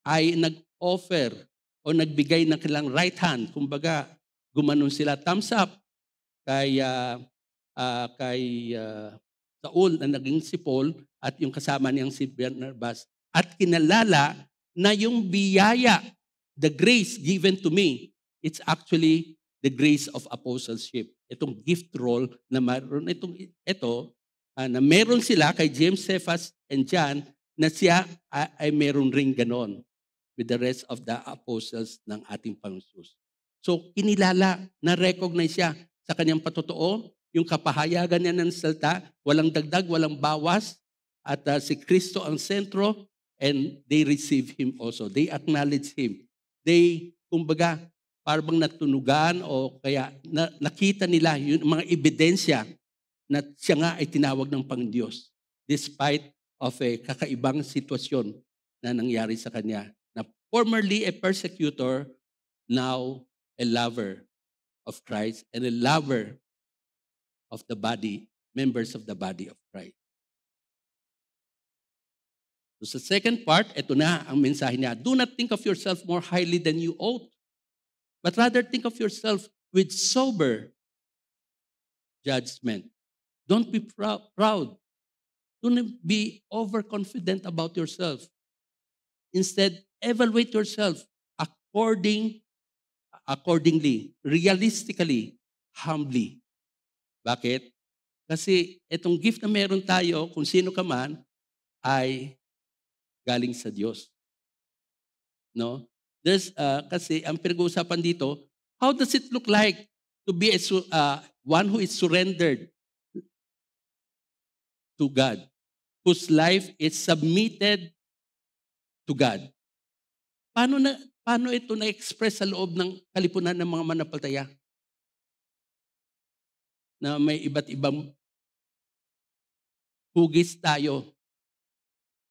ay nag-offer o nagbigay ng kanilang right hand. Kumbaga, gumanon sila, thumbs up kay, Saul na naging si Paul at yung kasama niyang si Barnabas. At kinalala na yung biyaya, the grace given to me, it's actually the grace of apostleship. Itong gift role na meron na meron sila kay James, Cephas, and John na siya ay meron ring ganon with the rest of the apostles ng ating Panginoon. So, kinilala, na-recognize siya sa kanyang patotoo, yung kapahayagan niya ng salita, walang dagdag, walang bawas, at si Kristo ang sentro, and they receive Him also. They acknowledge Him. They, kumbaga, parang natunugan o kaya nakita nila yung mga ebidensya na siya nga ay tinawag ng Pangdiyos despite of a kakaibang sitwasyon na nangyari sa kanya. Na formerly a persecutor, now a lover of Christ and a lover of the body, members of the body of Christ. So sa second part, ito na ang mensahe niya. Do not think of yourself more highly than you ought, but rather think of yourself with sober judgment. Don't be proud. Don't be overconfident about yourself. Instead, evaluate yourself accordingly, realistically, humbly. Bakit? Kasi itong gift na meron tayo, kung sino ka man, ay galing sa Diyos. No? There's, kasi ang pinag-uusapan dito, how does it look like to be one who is surrendered to God, whose life is submitted to God? Paano ito na-express sa loob ng kalipunan ng mga mananampalataya? Na may iba't ibang hugis tayo,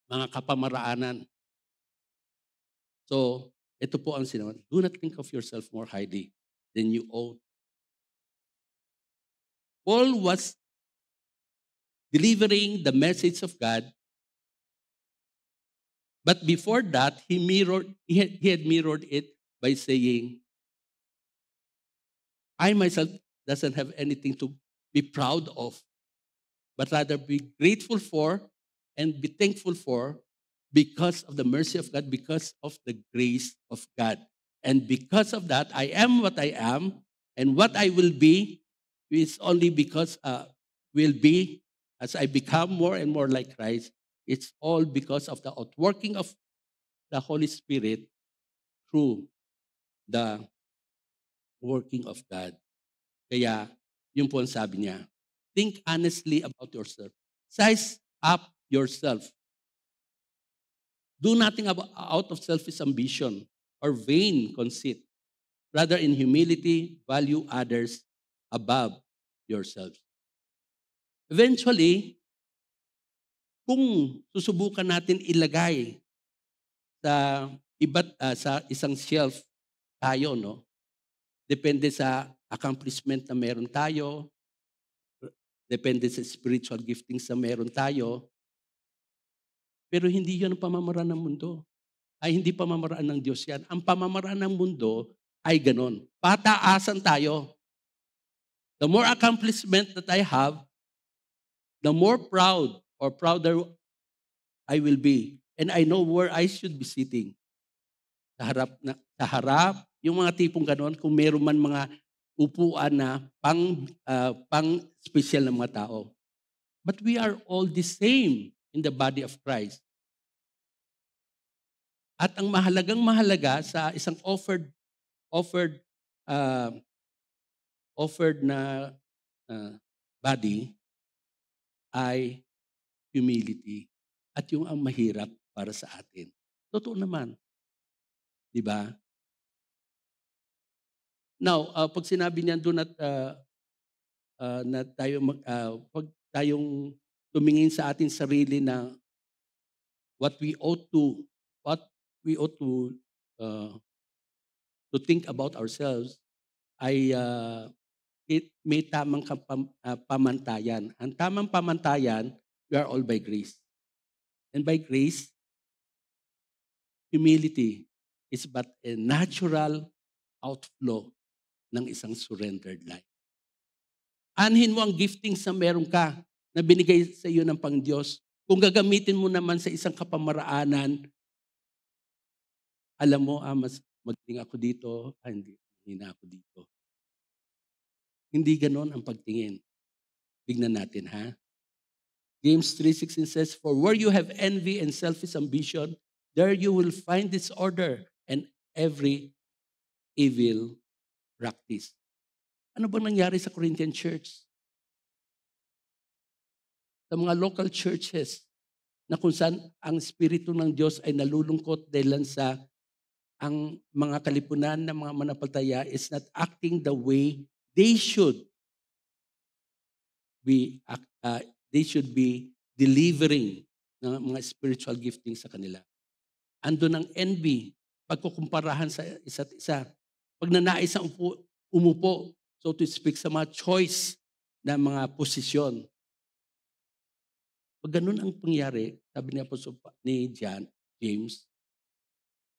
mga kapamaraanan. So, ito po ang sinabi. Do not think of yourself more highly than you ought. Paul was delivering the message of God, but before that, he had mirrored it by saying, I myself doesn't have anything to be proud of, but rather be grateful for and be thankful for because of the mercy of God, because of the grace of God. And because of that, I am what I am, and what I will be is only because will be as I become more and more like Christ. It's all because of the outworking of the Holy Spirit through the working of God. Kaya, yun po ang sabi niya. Think honestly about yourself. Size up yourself. Do nothing out of selfish ambition or vain conceit. Rather, in humility, value others above yourselves. Eventually, kung susubukan natin ilagay sa isang shelf tayo, no? Depende sa accomplishment na meron tayo, depende sa spiritual giftings na meron tayo, pero hindi yan ang pamamaraan ng mundo. Ay hindi pamamaraan ng Diyos yan. Ang pamamaraan ng mundo ay ganon. Pataasan tayo. The more accomplishment that I have, the more proud or prouder I will be. And I know where I should be sitting. Sa harap, yung mga tipong ganon, kung meron man mga upuan na pang-special ng mga tao. But we are all the same in the body of Christ. At ang mahalaga sa isang offered na body ay humility at yung ang mahirap para sa atin. Totoo naman. Di ba? Now, pag sinabi niya doon at na tayo pag tayong tumingin sa ating sarili na what we ought to think about ourselves ay may tamang pamantayan. Ang tamang pamantayan, we are all by grace. And by grace, humility is but a natural outflow ng isang surrendered life. Anhin mo ang giftings na meron ka na binigay sa iyo ng Pangdiyos. Kung gagamitin mo naman sa isang kapamaraanan, alam mo, mas magting ako dito, hindi na ako dito. Hindi ganon ang pagtingin. Tignan natin, ha? James 3:16 says, "For where you have envy and selfish ambition, there you will find disorder and every evil practice." Ano bang nangyari sa Corinthian church? Sa mga local churches na kung saan ang Espiritu ng Diyos ay nalulungkot dahil sa ang mga kalipunan ng mga mananampalataya is not acting the way they should be delivering ng mga spiritual gifting sa kanila. Andun ang envy, pagkukumparahan sa isa't isa. Pag nanais ang umupo, so to speak, sa mga choice na mga posisyon. Pag ganun ang pangyari, sabi ni James,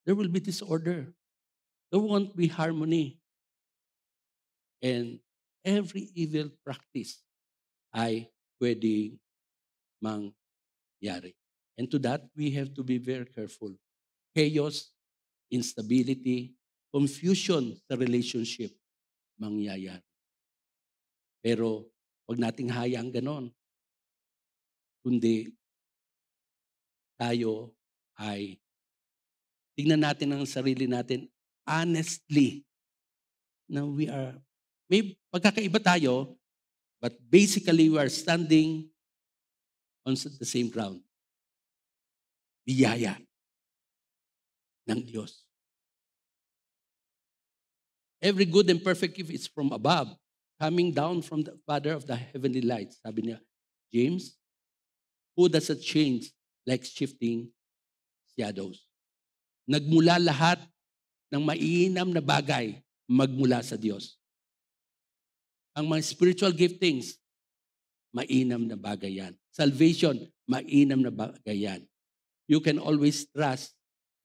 there will be disorder. There won't be harmony. And every evil practice ay pwedeng mangyari. And to that, we have to be very careful. Chaos, instability, confusion sa relationship, mangyayari. Pero huwag nating hayaan ganon. Kundi tayo ay tingnan natin ang sarili natin honestly na may pagkakaiba tayo, but basically we are standing on the same ground. Biyaya ng Diyos. Every good and perfect gift is from above, coming down from the Father of the heavenly lights. Sabi niya, James, who doesn't change like shifting shadows. Nagmula lahat ng mainam na bagay magmula sa Diyos. Ang mga spiritual giftings, mainam na bagay yan. Salvation, mainam na bagay yan. You can always trust,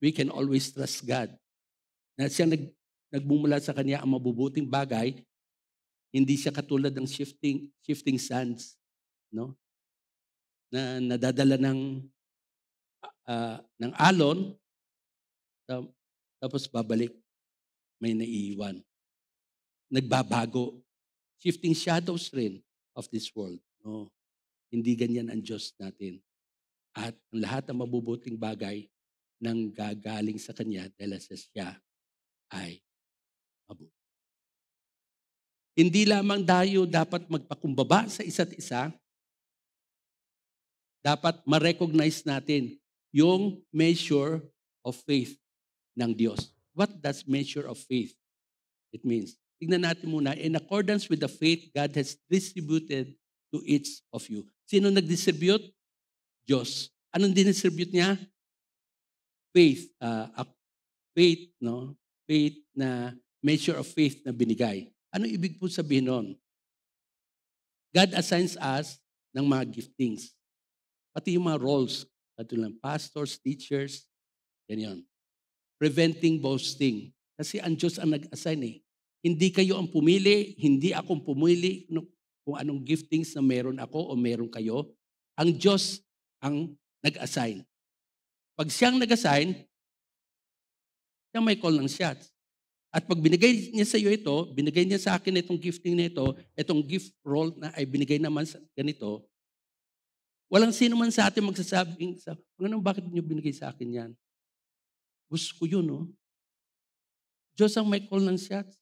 we can always trust God. Na siya nagmumula sa Kanya ang mabubuting bagay, hindi siya katulad ng shifting sands, no? Na nadadala ng alon, tapos babalik, may naiiwan. Nagbabago. Shifting shadows rin of this world. No, hindi ganyan ang Diyos natin. At ang lahat ng mabubuting bagay nang gagaling sa Kanya dahil sa siya ay mabuti. Hindi lamang tayo dapat magpakumbaba sa isa't isa, dapat ma-recognize natin yung measure of faith ng Diyos. What does measure of faith? It means, tignan natin muna, in accordance with the faith God has distributed to each of you. Sino nag-distribute? Diyos. Anong dinistribute niya? Faith. Faith, no? Faith na measure of faith na binigay. Ano ibig po sabihin nun? God assigns us ng mga giftings. Pati yung mga roles, katulad ng pastors, teachers, ganyan. Preventing boasting. Kasi ang Diyos ang nag-assign eh. Hindi kayo ang pumili, hindi ako pumili kung anong giftings na meron ako o meron kayo. Ang Diyos ang nag-assign. Pag siyang nag-assign, siyang may call ng shots. At pag binigay niya sa iyo ito, binigay niya sa akin itong gifting na ito, itong gift role na ay binigay naman sa ganito, walang sino man sa atin magsasabing, bakit niyo binigay sa akin yan? Gusto ko yun, no? Diyos ang may call ng shots.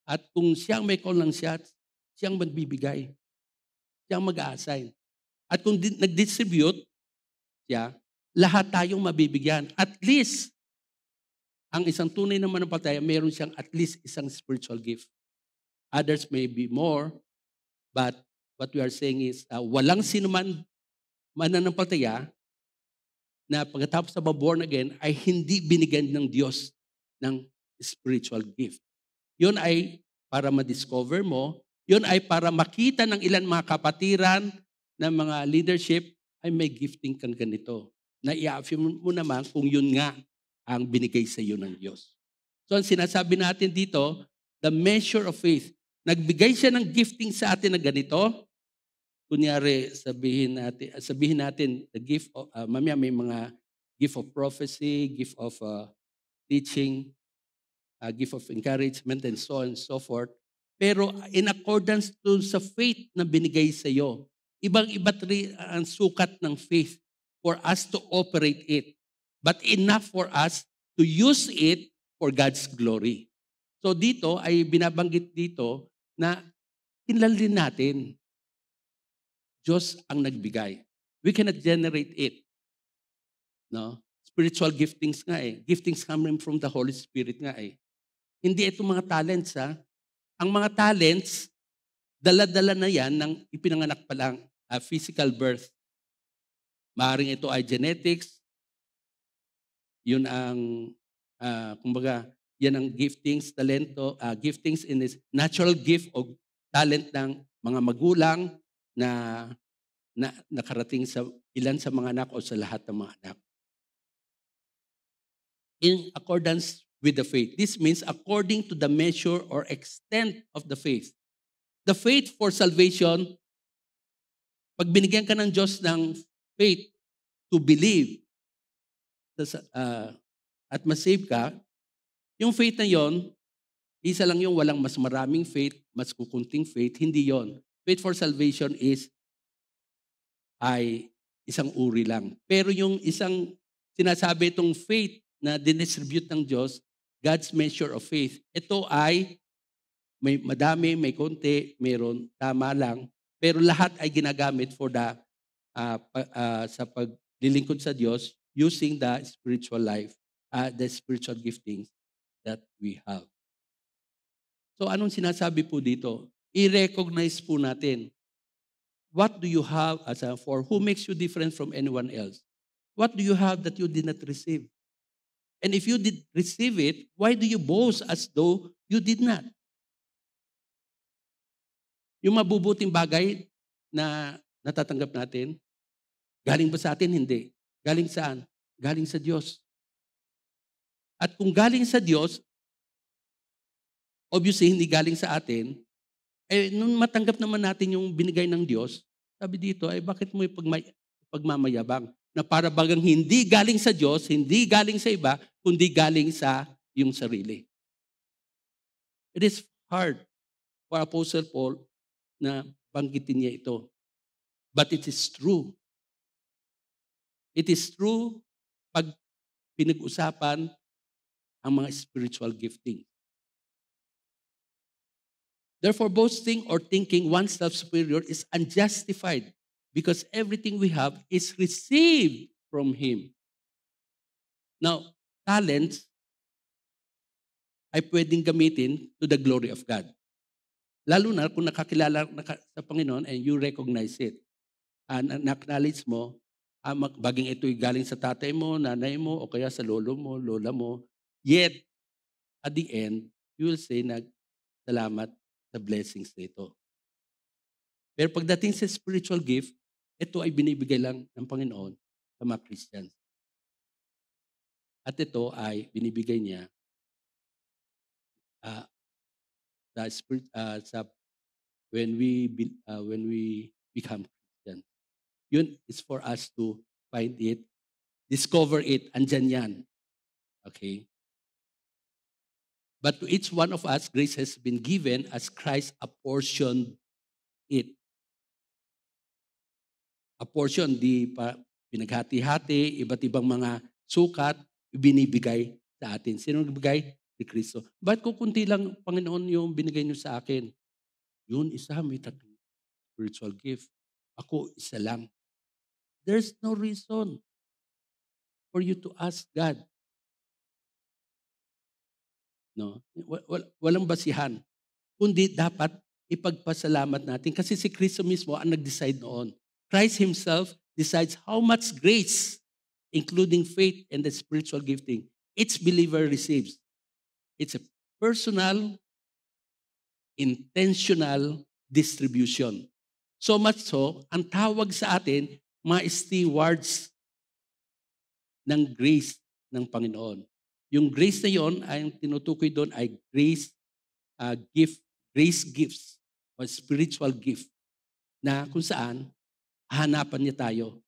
At kung siyang may call ng shots, siyang magbibigay. Siyang mag-a-assign. At kung nag-distribute siya, lahat tayong mabibigyan. At least, ang isang tunay na mananampalataya, mayroon siyang at least isang spiritual gift. Others may be more, but what we are saying is, walang sino man mananampalataya na pagkatapos na born again ay hindi binigyan ng Diyos ng spiritual gift. Yun ay para ma-discover mo. Yun ay para makita ng ilan mga kapatiran ng mga leadership ay may gifting kang ganito. Na i-affirm mo naman kung yun nga ang binigay sa iyo ng Diyos. So ang sinasabi natin dito, the measure of faith. Nagbigay siya ng gifting sa atin na ganito. Kunyari, sabihin natin the gift of, mamaya may mga gift of prophecy, gift of teaching, gift of encouragement, and so on and so forth. Pero in accordance to sa faith na binigay sa iyo, ibang-iba ang sukat ng faith for us to operate it. But enough for us to use it for God's glory. So dito ay binabanggit dito na kinlalin natin. Diyos ang nagbigay. We cannot generate it. No? Spiritual giftings nga eh. Giftings coming from the Holy Spirit nga eh. Hindi ito mga talents ha. Ang mga talents, dala-dala na yan ng ipinanganak pa lang, physical birth. Maaaring ito ay genetics. Yun ang, kumbaga, yan ang giftings, talento, giftings in this natural gift o talent ng mga magulang na nakarating sa ilan sa mga anak o sa lahat ng mga anak. In accordance with the faith. This means according to the measure or extent of the faith. The faith for salvation, pag binigyan ka ng Diyos ng faith to believe at masave ka, yung faith na yon, isa lang yung walang mas maraming faith, mas kukunting faith, hindi yon. Faith for salvation ay isang uri lang. Pero yung isang sinasabi itong faith na dinistribute ng Diyos, God's measure of faith, ito ay may madami, may konti, meron, tama lang. Pero lahat ay ginagamit for sa paglilingkod sa Diyos using the spiritual life, the spiritual giftings that we have. So anong sinasabi po dito? I-recognize po natin. What do you have for who makes you different from anyone else? What do you have that you did not receive? And if you did receive it, why do you boast as though you did not? Yung mabubuting bagay na natatanggap natin, galing ba sa atin? Hindi. Galing saan? Galing sa Diyos. At kung galing sa Diyos, obviously hindi galing sa atin, nung matanggap naman natin yung binigay ng Diyos, sabi dito, bakit mo ipagmamayabang? Na para bagang hindi galing sa Diyos, hindi galing sa iba, kundi galing sa iyong sarili. It is hard for Apostle Paul na banggitin niya ito. But it is true. It is true pag pinag-usapan ang mga spiritual gifting. Therefore, boasting or thinking oneself superior is unjustified because everything we have is received from Him. Now, talents ay pwedeng gamitin to the glory of God. Lalo na kung nakakilala sa Panginoon and you recognize it. Na-acknowledge mo, baging ito'y galing sa tatay mo, nanay mo, o kaya sa lolo mo, lola mo. Yet, at the end, you will say salamat sa blessings nito. Pero pagdating sa spiritual gift, ito ay binibigay lang ng Panginoon sa mga Christians. At ito ay binibigay niya when we become Christians. Yun is for us to find it, discover it, andyan yan. Okay? But to each one of us, grace has been given as Christ apportioned it. Apportion, di pa pinaghati-hati, iba't ibang mga sukat, binibigay sa atin. Sino nagbigay? Si Kristo. Ba't kukunti lang, Panginoon, yung binigay niyo sa akin? Yun, isa, may tatlong spiritual gift. Ako, isa lang. There's no reason for you to ask God. No? Walang basihan. Kundi dapat ipagpasalamat natin. Kasi si Kristo mismo ang nag-decide noon. Christ Himself decides how much grace, including faith and the spiritual gifting, each believer receives. It's a personal intentional distribution. So much so, ang tawag sa atin, mga stewards ng grace ng Panginoon. Yung grace na yon, ay ang tinutukoy doon ay grace gifts or spiritual gift na kung saan hanapan niya tayo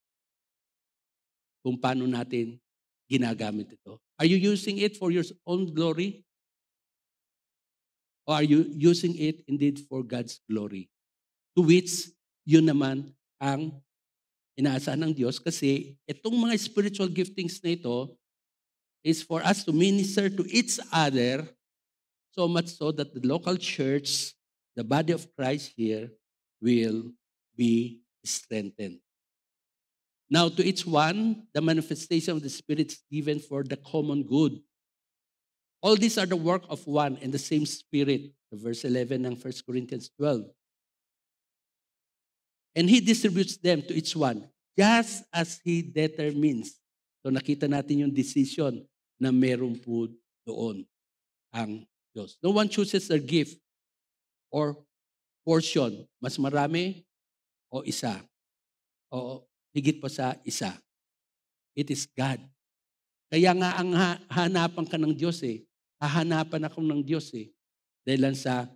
kung paano natin ginagamit ito. Are you using it for your own glory? Or are you using it indeed for God's glory? To which, yun naman ang inaasahan ng Diyos kasi itong mga spiritual giftings na ito is for us to minister to each other so much so that the local church, the body of Christ here, will be strengthened. Now, to each one, the manifestation of the Spirit is given for the common good. All these are the work of one and the same Spirit. Verse 11 ng 1 Corinthians 12. And He distributes them to each one, just as He determines. So nakita natin yung decision na meron po doon ang Diyos. No one chooses their gift or portion. Mas marami o isa. O higit pa sa isa. It is God. Kaya nga ang hanapan ka ng Diyos eh. Hahanapan ako ng Diyos eh. Dahil lang sa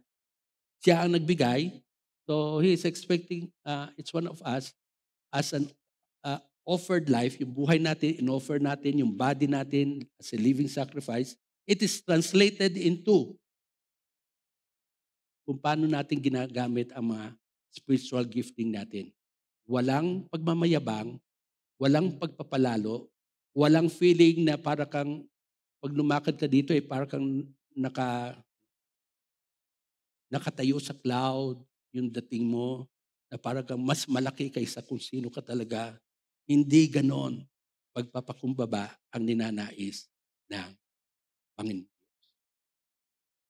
siya ang nagbigay. So He is expecting each one of us as an offered life, yung buhay natin, in-offer natin, yung body natin as a living sacrifice. It is translated into kung paano natin ginagamit ang mga spiritual gifting natin. Walang pagmamayabang, walang pagpapalalo, walang feeling na para kang, pag lumakad ka dito, para kang nakatayo sa cloud, yung dating mo, na para kang mas malaki kaysa kung sino ka talaga. Hindi ganon pagpapakumbaba ang ninanais ng Panginoon.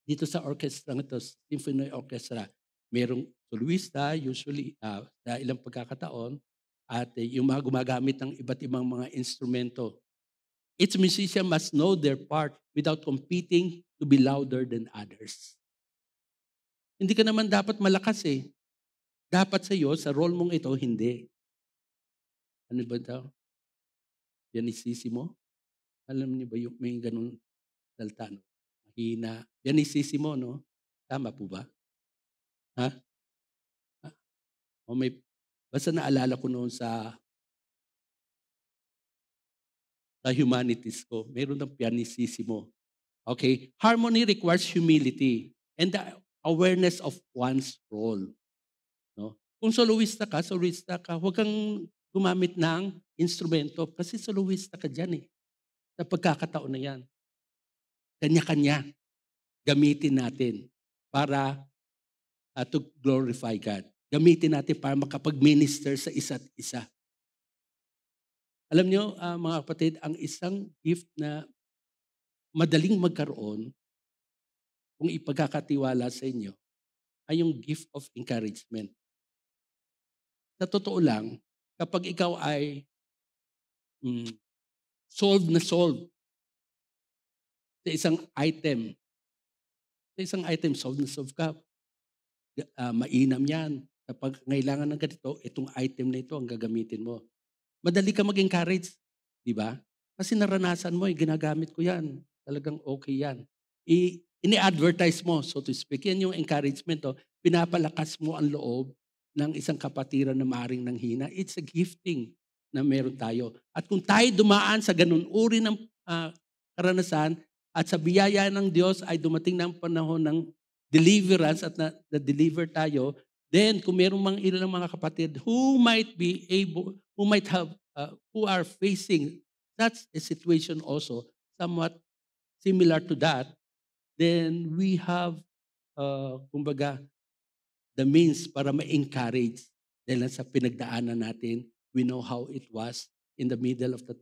Dito sa orchestra ito, Symphony Orchestra, merong soloista, usually sa ilang pagkakataon, at yung mga gumagamit ng iba't ibang mga instrumento. Each musician must know their part without competing to be louder than others. Hindi ka naman dapat malakas eh. Dapat sa iyo, sa role mong ito, hindi. Ano ba ito? Pianisissimo? Alam niyo ba yung may ganun salta? No? Mahina. Pianisissimo, no? Tama po ba? Ha? O may, basta naalala ko noon sa humanities ko, mayroon ng pianisissimo. Okay? Harmony requires humility and the awareness of one's role. No? Kung soloista ka, huwag kang gumamit ng instrumento kasi soloista ka dyan eh. Sa pagkakataon na yan. Kanya-kanya gamitin natin para to glorify God. Gamitin natin para makapag-minister sa isa't isa. Alam nyo, mga kapatid, ang isang gift na madaling magkaroon kung ipagkakatiwala sa inyo ay yung gift of encouragement. Sa totoo lang, kapag ikaw ay solve sa isang item, solve ka, mainam yan. Kapag ngailangan ng ganito, itong item na ito ang gagamitin mo. Madali ka mag-encourage, di ba? Kasi naranasan mo, ginagamit ko yan. Talagang okay yan. Ini-advertise mo, so to speak. Yan yung encouragement. Pinapalakas mo ang loob ng isang kapatiran na maring nanghina. It's a gifting na meron tayo. At kung tayo dumaan sa ganun uri ng karanasan at sa biyaya ng Diyos ay dumating ng panahon ng deliverance at na-deliver tayo, then kung meron mang ilang mga kapatid who are facing such a situation also, somewhat similar to that, then we have, kumbaga, the means para ma-encourage dahil sa pinagdaanan natin. We know how it was in the middle of the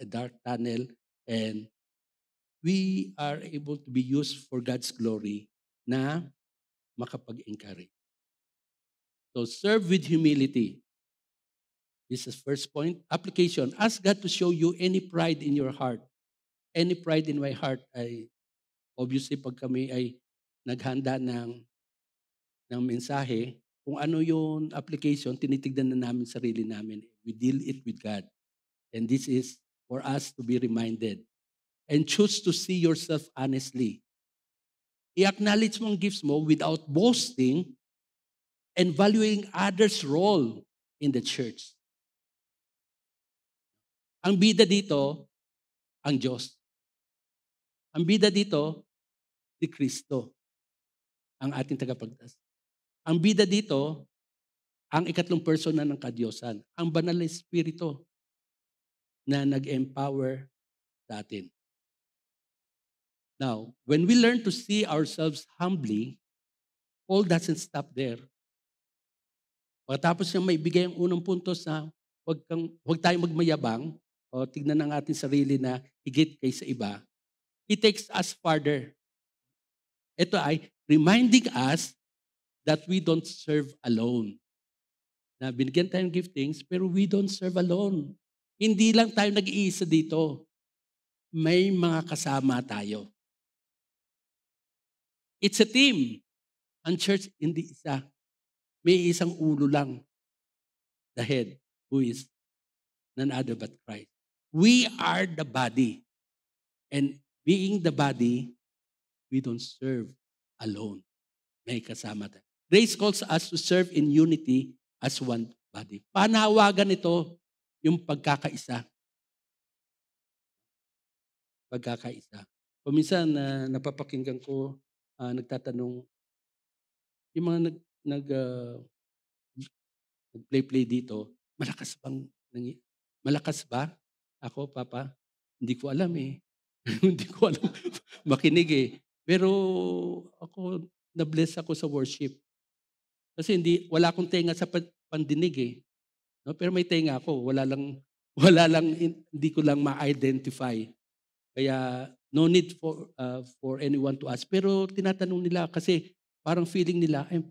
dark tunnel, and we are able to be used for God's glory na makapag-encourage. So serve with humility. This is first point. Application. Ask God to show you any pride in your heart. Any pride in my heart ay obviously pag kami ay naghanda ng ng mensahe, kung ano yung application, tinitignan na namin sarili namin. We deal it with God. And this is for us to be reminded. And choose to see yourself honestly. I-acknowledge mo ang gifts mo without boasting and valuing others' role in the church. Ang bida dito, ang Diyos. Ang bida dito, si Kristo, ang ating tagapagligtas. Ang bida dito, ang ikatlong persona ng kadyosan, ang banal na espiritu na nag-empower sa atin. Now, when we learn to see ourselves humbly, Paul doesn't stop there. Pagkatapos niya maibigay ang unang puntos na huwag tayong magmayabang o tignan ang ating sarili na higit kaysa iba, he takes us farther. Ito ay reminding us that we don't serve alone. Na binigyan tayong giftings, pero we don't serve alone. Hindi lang tayo nag-iisa dito. May mga kasama tayo. It's a team. Ang church, hindi isa. May isang ulo lang. The head, who is none other but Christ. We are the body. And being the body, we don't serve alone. May kasama tayo. Grace calls us to serve in unity as one body. Panawagan ito yung pagkakaisa. Pagkakaisa. Minsan napapakinggan ko, nagtatanong, yung mga nag-play dito, malakas ba? Ako, Papa, hindi ko alam eh. Hindi ko alam makinig eh. Pero ako, na-bless ako sa worship. Kasi wala akong tenga sa pandinig eh. No? Pero may tenga ako. Wala lang, hindi ko lang ma-identify. Kaya no need for anyone to ask. Pero tinatanong nila kasi parang feeling nila, ay,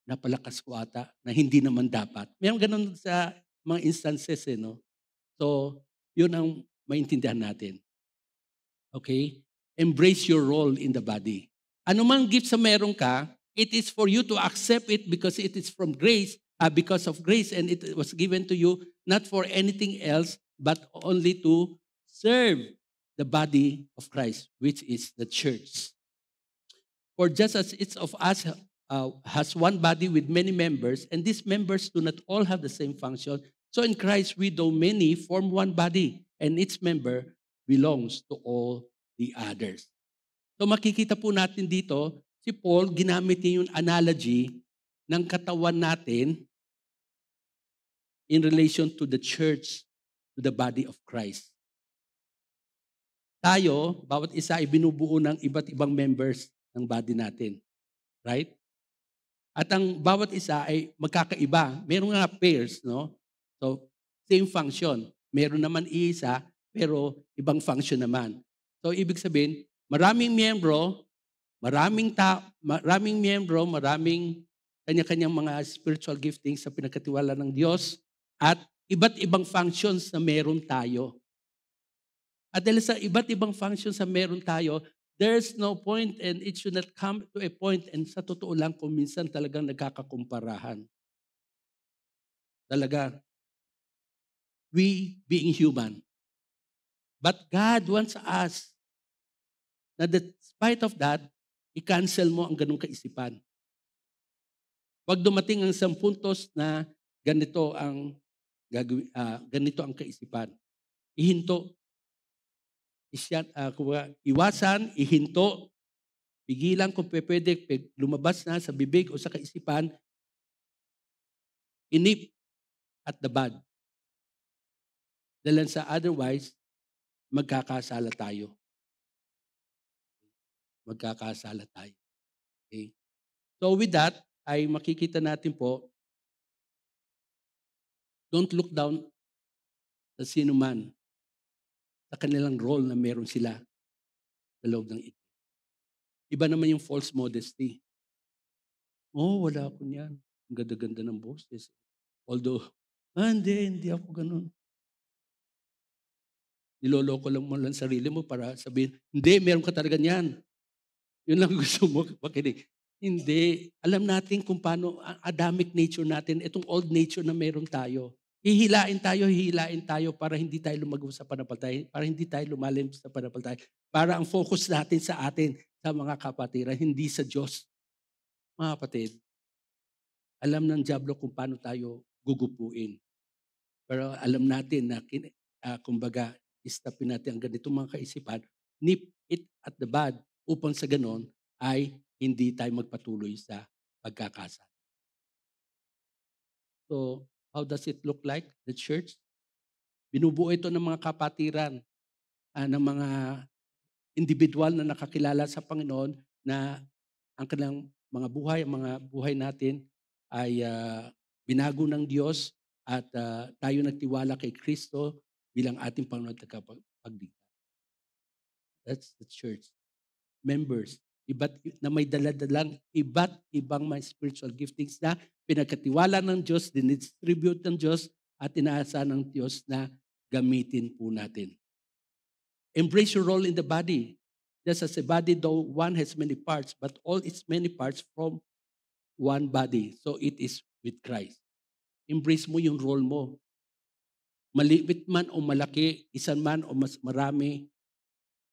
napalakas ko ata na hindi naman dapat. Mayroong ganun sa mga instances eh. No? So, yun ang maintindihan natin. Okay? Embrace your role in the body. Ano mang gift sa meron ka, it is for you to accept it because it is from grace, because of grace, and it was given to you not for anything else, but only to serve the body of Christ, which is the church. For just as each of us has one body with many members, and these members do not all have the same function, so in Christ we, though many, form one body, and each member belongs to all the others. So makikita po natin dito, si Paul, ginamit niya yung analogy ng katawan natin in relation to the church, to the body of Christ. Tayo, bawat isa ay binubuo ng iba't ibang members ng body natin. Right? At ang bawat isa ay magkakaiba. Meron nga pairs, no? So, same function. Meron naman isa, pero ibang function naman. So, ibig sabihin, maraming miyembro, maraming kanya-kanyang mga spiritual giftings sa pinagkatiwala ng Diyos at iba't ibang functions na meron tayo. At dahil sa iba't ibang functions na meron tayo, there's no point and it should not come to a point, and sa totoo lang kung minsan talagang nagkakakumparahan. Talaga, we being human. But God wants us na despite of that, i-cancel mo ang ganung kaisipan. Pag dumating ang isang puntos na ganito ang kaisipan, ihinto. Iwasan, ihinto, pigilan kung pwede, lumabas na sa bibig o sa kaisipan, inip at the bud. Dahil sa otherwise, magkakasala tayo. Okay? So with that, ay makikita natin po, don't look down sa sino man sa kanilang role na meron sila sa loob ng iglesia. Iba naman yung false modesty. Oh, wala ako niyan. Ang ganda-ganda ng boses. Although, hindi ako ganun. Niloloko lang mo lang sarili mo para sabihin, hindi, meron ka talaga niyan. Yun lang gusto mo makinig. Hindi. Alam natin kung paano ang Adamic nature natin, itong old nature na meron tayo. Hihilain tayo para hindi tayo lumago sa pananampalataya, para hindi tayo lumalim sa pananampalataya, para ang focus natin sa atin, sa mga kapatiran, hindi sa Diyos. Mga kapatid, alam ng dyablo kung paano tayo gugupuin. Pero alam natin na, kumbaga, istapin natin ang ganitong mga kaisipan, nip it at the bud, upang sa ganon ay hindi tayo magpatuloy sa pagkakasala. So, how does it look like, the church? Binubuo ito ng mga kapatiran, ng mga individual na nakakilala sa Panginoon na ang kanilang mga buhay, ang mga buhay natin ay binago ng Diyos at tayo nagtiwala kay Kristo bilang ating Panginoon at tagapagligtas. That's the church. Members, na may daladalang iba't ibang mga spiritual giftings na pinagkatiwala ng Diyos, dinidistribute ng Diyos at inaasa ng Diyos na gamitin po natin. Embrace your role in the body. Just as a body, though one has many parts, but all its many parts from one body. So it is with Christ. Embrace mo yung role mo. Maliit man o malaki, isan man o mas marami,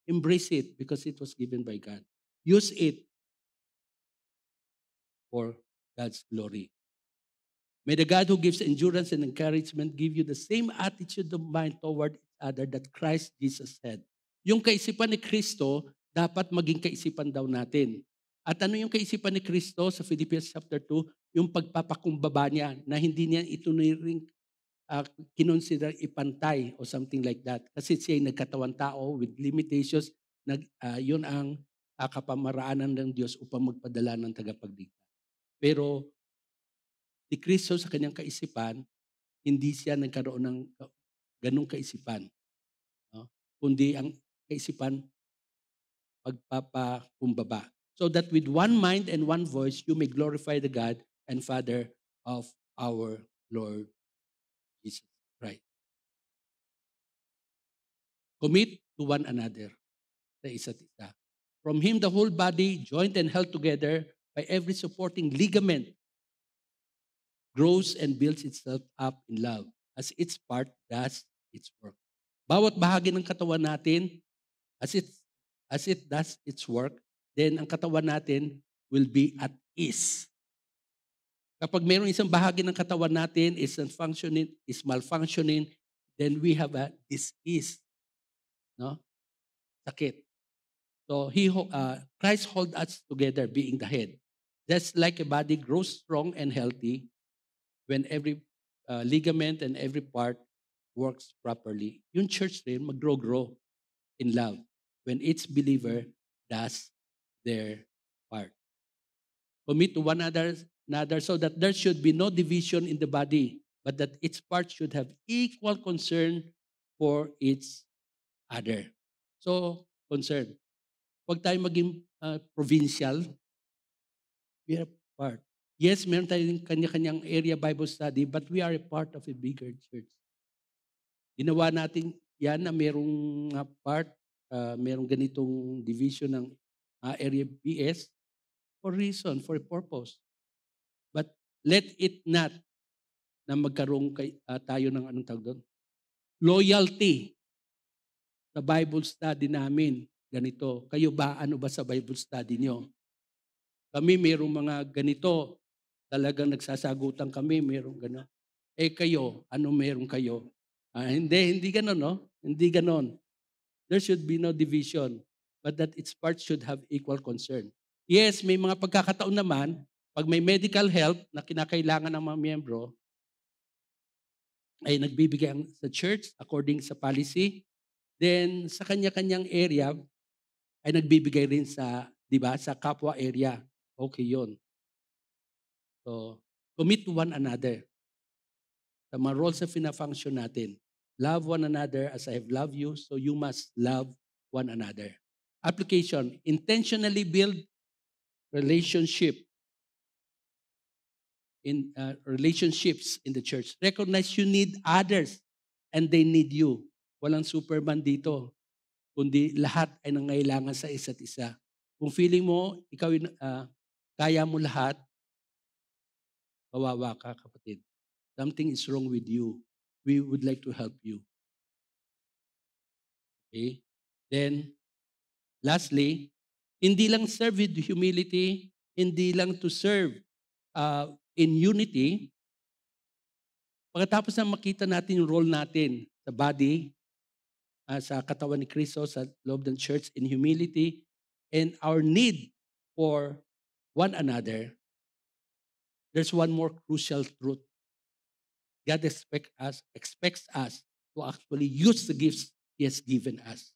embrace it because it was given by God. Use it for God's glory. May the God who gives endurance and encouragement give you the same attitude of mind toward each other that Christ Jesus had. Yung kaisipan ni Kristo, dapat maging kaisipan daw natin. At ano yung kaisipan ni Kristo sa Philippians chapter 2? Yung pagpapakumbaba niya na hindi niya ito kinonsider ipantay o something like that. Kasi siya ay nagkatawan tao with limitations. Yun ang kapamaraanan ng Diyos upang magpadala ng tagapagligtas. Pero si Kristo sa kanyang kaisipan, hindi siya nagkaroon ng ganung kaisipan. No? Kundi ang kaisipan, pagpapakumbaba. So that with one mind and one voice, you may glorify the God and Father of our Lord Jesus Christ. Commit to one another, sa isa't isa. From Him, the whole body, joined and held together by every supporting ligament, grows and builds itself up in love as its part does its work. Bawat bahagi ng katawan natin, as it does its work, then ang katawan natin will be at ease. Kapag mayroong isang bahagi ng katawan natin is malfunctioning, then we have a dis-ease. No? Sakit. So Christ holds us together being the head. Just like a body grows strong and healthy when every ligament and every part works properly. Yung church rin mag-grow in love when each believer does their part. Commit to one another so that there should be no division in the body, but that each part should have equal concern for each other. So, concern. Huwag tayo maging provincial. We are part. Yes, meron tayong kanya-kanyang area Bible study, but we are a part of a bigger church. Ginawa natin yan na merong part, merong ganitong division ng area BS for reason, for a purpose. But let it not na magkaroon tayo ng anong tawag doon? Loyalty sa Bible study namin. Ganito. Kayo ba, ano ba sa Bible study nyo? Kami mayroong mga ganito. Talagang nagsasagutan kami, mayroong gano'n. Kayo, ano mayroong kayo? Hindi gano'n, no? Hindi gano'n. There should be no division, but that its parts should have equal concern. Yes, may mga pagkakataon naman, pag may medical help na kinakailangan ng mga miyembro, ay nagbibigay sa church according sa policy. Then sa kanya-kanyang area ay nagbibigay rin sa, di ba, sa kapwa area. Okay yun. So, commit to one another. Sa mga roles na fina-function natin. Love one another as I have loved you, so you must love one another. Application, intentionally build relationships in the church. Recognize you need others and they need you. Walang superman dito, kundi lahat ay nangailangan sa isa't isa. Kung feeling mo, ikaw kaya mo lahat, kawawa ka, kapatid. Something is wrong with you. We would like to help you. Okay? Then, lastly, hindi lang serve with humility, hindi lang to serve in unity. Pagkatapos na makita natin yung role natin sa body, sa katawan ni Kristo, sa loob ng church, in humility, and our need for one another, there's one more crucial truth. God expects us to actually use the gifts He has given us.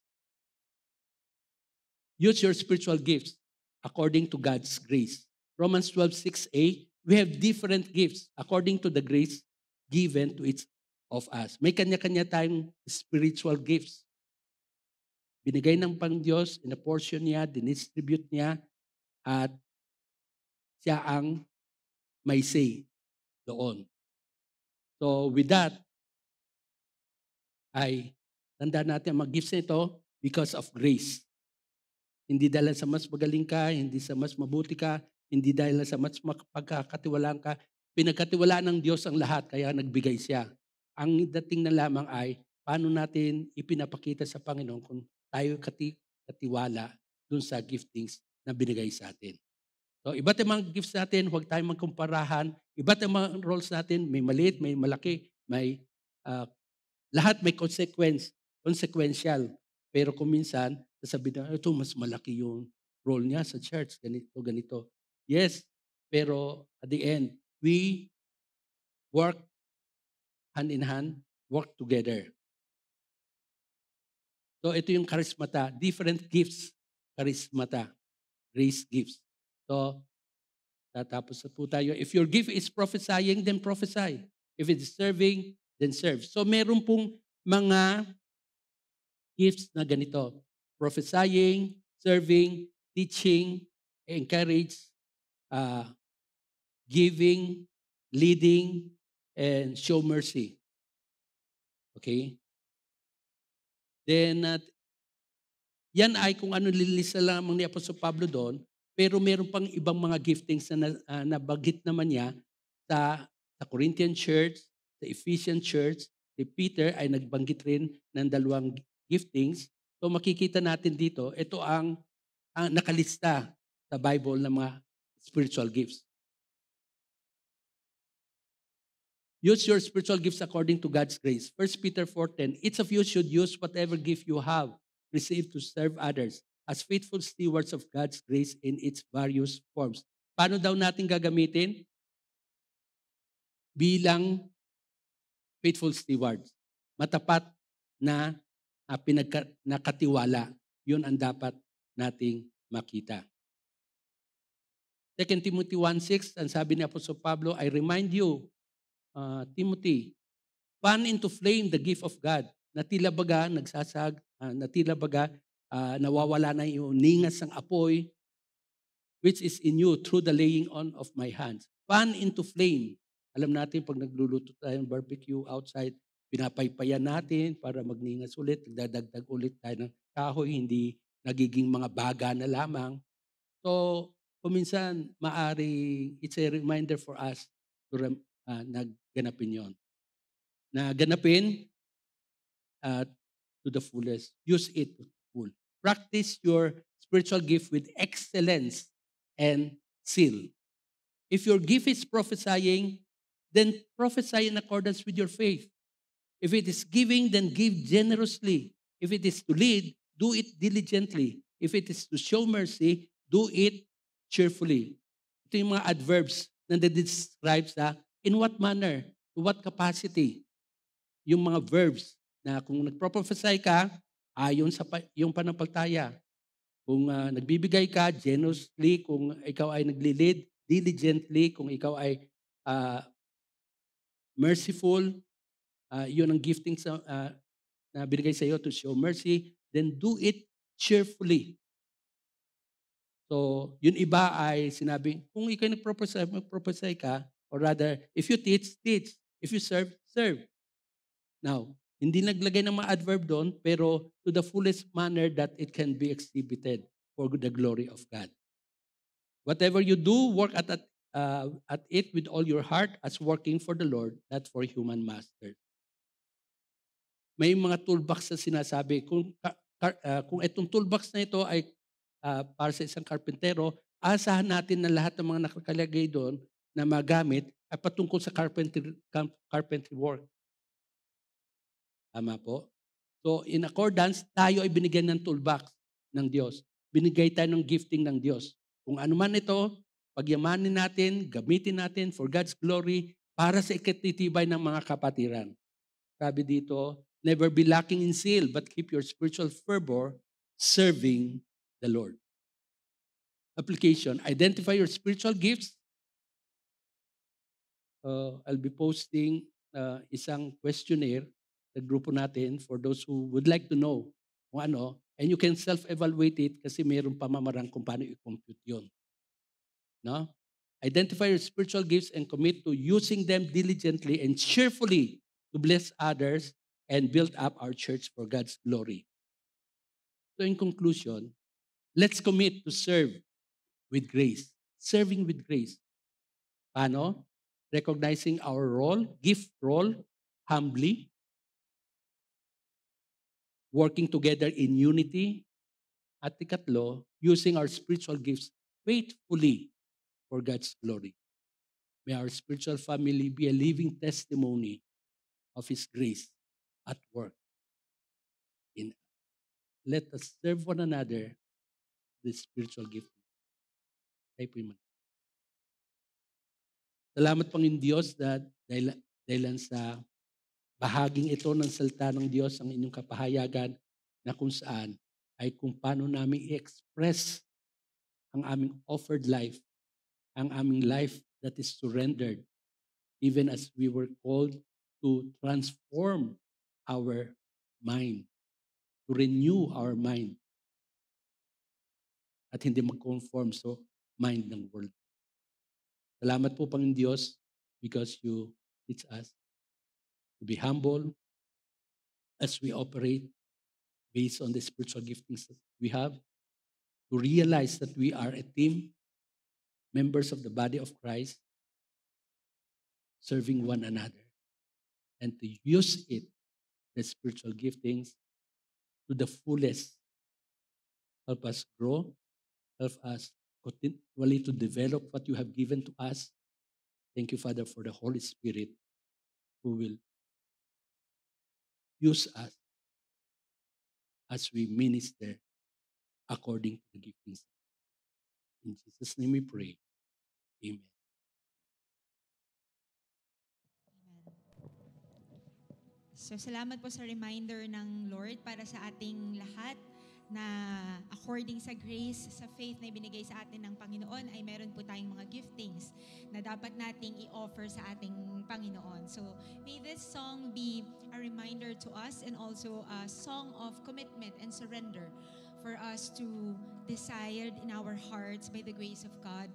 Use your spiritual gifts according to God's grace. Romans 12:6a, we have different gifts according to the grace given to each of us. May kanya-kanya tayong spiritual gifts. Binigay ng Pang-Diyos, in-portion niya, dinistribute niya, at siya ang may say doon. So with that, ay tandaan natin ang mga gifts nito because of grace. Hindi dahil sa mas magaling ka, hindi sa mas mabuti ka, hindi dahil sa mas pagkakatiwalaan ka. Pinagkatiwalaan ng Diyos ang lahat, kaya nagbigay siya. Ang dating na lamang ay, paano natin ipinapakita sa Panginoon kung tayo katiwala dun sa giftings na binigay sa atin. So, iba't yung mga gifts natin, huwag tayong magkumparahan. Iba't yung mga roles natin, may maliit, may malaki, may lahat may consequential. Pero kung minsan, sasabihin na, ito mas malaki yung role niya sa church, ganito. Yes, pero at the end, we work hand in hand, work together. So ito yung charismata, different gifts, charismata, grace gifts. So, tatapos na po tayo. If your gift is prophesying, then prophesy. If it is serving, then serve. So meron pong mga gifts na ganito. Prophesying, serving, teaching, encourage, giving, leading, and show mercy. Okay? Then, yan ay kung ano lilisa lamang ni Apostol Pablo doon, pero meron pang ibang mga giftings na nabanggit naman niya sa Corinthian Church, sa Ephesian Church. Si Peter ay nagbanggit rin ng 2 giftings. So makikita natin dito, ito ang nakalista sa Bible ng mga spiritual gifts. Use your spiritual gifts according to God's grace. 1 Peter 4:10, each of you should use whatever gift you have received to serve others as faithful stewards of God's grace in its various forms. Paano daw natin gagamitin? Bilang faithful stewards. Matapat na nakatiwala. Yun ang dapat nating makita. 2 Timothy 1:6, ang sabi ni Apostol Pablo, I remind you, Timothy, fan into flame the gift of God. Na tila baga nawawala na yung ningas ng apoy which is in you through the laying on of my hands. Fan into flame. Alam natin pag nagluluto tayo ng barbecue outside, pinapaypayan natin para magningas ulit, nagdadagdag ulit tayo ng kahoy, hindi nagiging mga baga na lamang. So, kuminsan, it's a reminder for us to nagganapin yon. Naganapin to the fullest. Use it to the full. Practice your spiritual gift with excellence and zeal. If your gift is prophesying, then prophesy in accordance with your faith. If it is giving, then give generously. If it is to lead, do it diligently. If it is to show mercy, do it cheerfully. Ito yung mga adverbs na describe sa in what manner, to what capacity. Yung mga verbs na kung nagprophesy ka, ayon sa yung panampalataya. Kung nagbibigay ka, generously. Kung ikaw ay nagli-lead, diligently. Kung ikaw ay merciful, yun ang gifting na binigay sa iyo to show mercy, then do it cheerfully. So, yun iba ay sinabi, kung ikaw magprophesy ka, or rather, if you teach, teach. If you serve, serve. Now, hindi naglagay ng mga adverb doon, pero to the fullest manner that it can be exhibited for the glory of God. Whatever you do, work at it with all your heart as working for the Lord, not for human masters. May mga toolbox na sinasabi. Kung itong toolbox na ito ay para sa isang karpentero, asahan natin na lahat ng mga nakakalagay doon na magamit ay patungkol sa carpentry work. Tama po? So in accordance, tayo ay binigyan ng toolbox ng Diyos. Binigay tayo ng gifting ng Diyos. Kung ano man ito, pagyamanin natin, gamitin natin for God's glory para sa ikatitibay ng mga kapatiran. Sabi dito, never be lacking in zeal, but keep your spiritual fervor serving the Lord. Application, identify your spiritual gifts. I'll be posting isang questionnaire sa grupo natin for those who would like to know kung ano, and you can self-evaluate it kasi mayroong pamamarang kung paano i-compute yun. No? Identify your spiritual gifts and commit to using them diligently and cheerfully to bless others and build up our church for God's glory. So in conclusion, let's commit to serve with grace. Serving with grace. Paano? Recognizing our role, gift role, humbly, working together in unity, at ikatlo, using our spiritual gifts faithfully for God's glory. May our spiritual family be a living testimony of His grace at work. Let us serve one another with spiritual gift. Tayo po yung Salamat Panginoon Diyos na dahilan sa bahaging ito ng salita ng Diyos ang inyong kapahayagan na kung saan ay kung paano namin i-express ang aming offered life, ang aming life that is surrendered, even as we were called to transform our mind, to renew our mind, at hindi mag-conform sa mind ng world. Salamat po Panginoon Diyos because you teach us to be humble as we operate based on the spiritual giftings that we have, to realize that we are a team, members of the body of Christ, serving one another, and to use it, the spiritual giftings, to the fullest. Help us grow, help us continually to develop what you have given to us. Thank you, Father, for the Holy Spirit who will use us as we minister according to the giftings. In Jesus' name we pray. Amen. So salamat po sa reminder ng Lord para sa ating lahat na according sa grace, sa faith na ibinigay sa atin ng Panginoon ay meron po tayong mga giftings na dapat nating i-offer sa ating Panginoon. So may this song be a reminder to us and also a song of commitment and surrender for us to decide in our hearts by the grace of God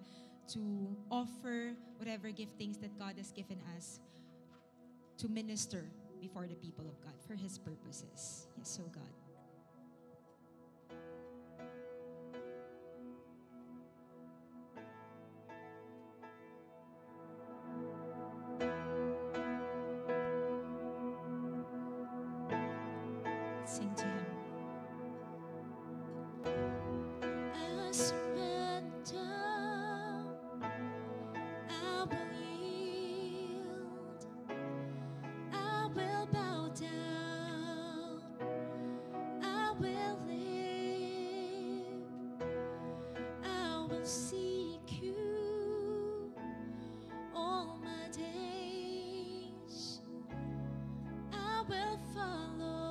to offer whatever giftings that God has given us to minister before the people of God for His purposes. Yes, so God. Sing to Him. I surrender, I will yield, I will bow down, I will live, I will seek you all my days, I will follow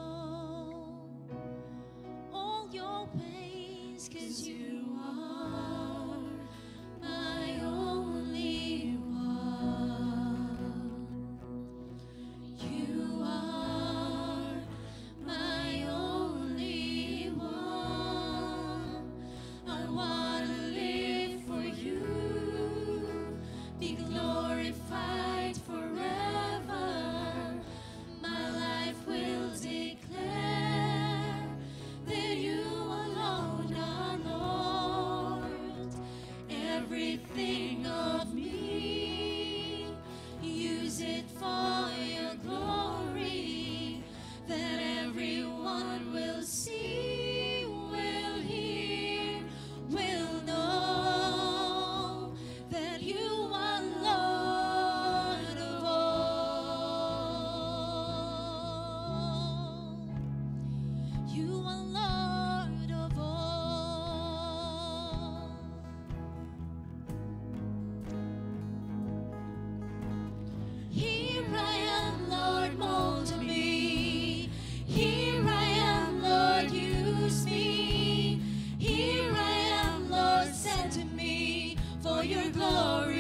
your glory.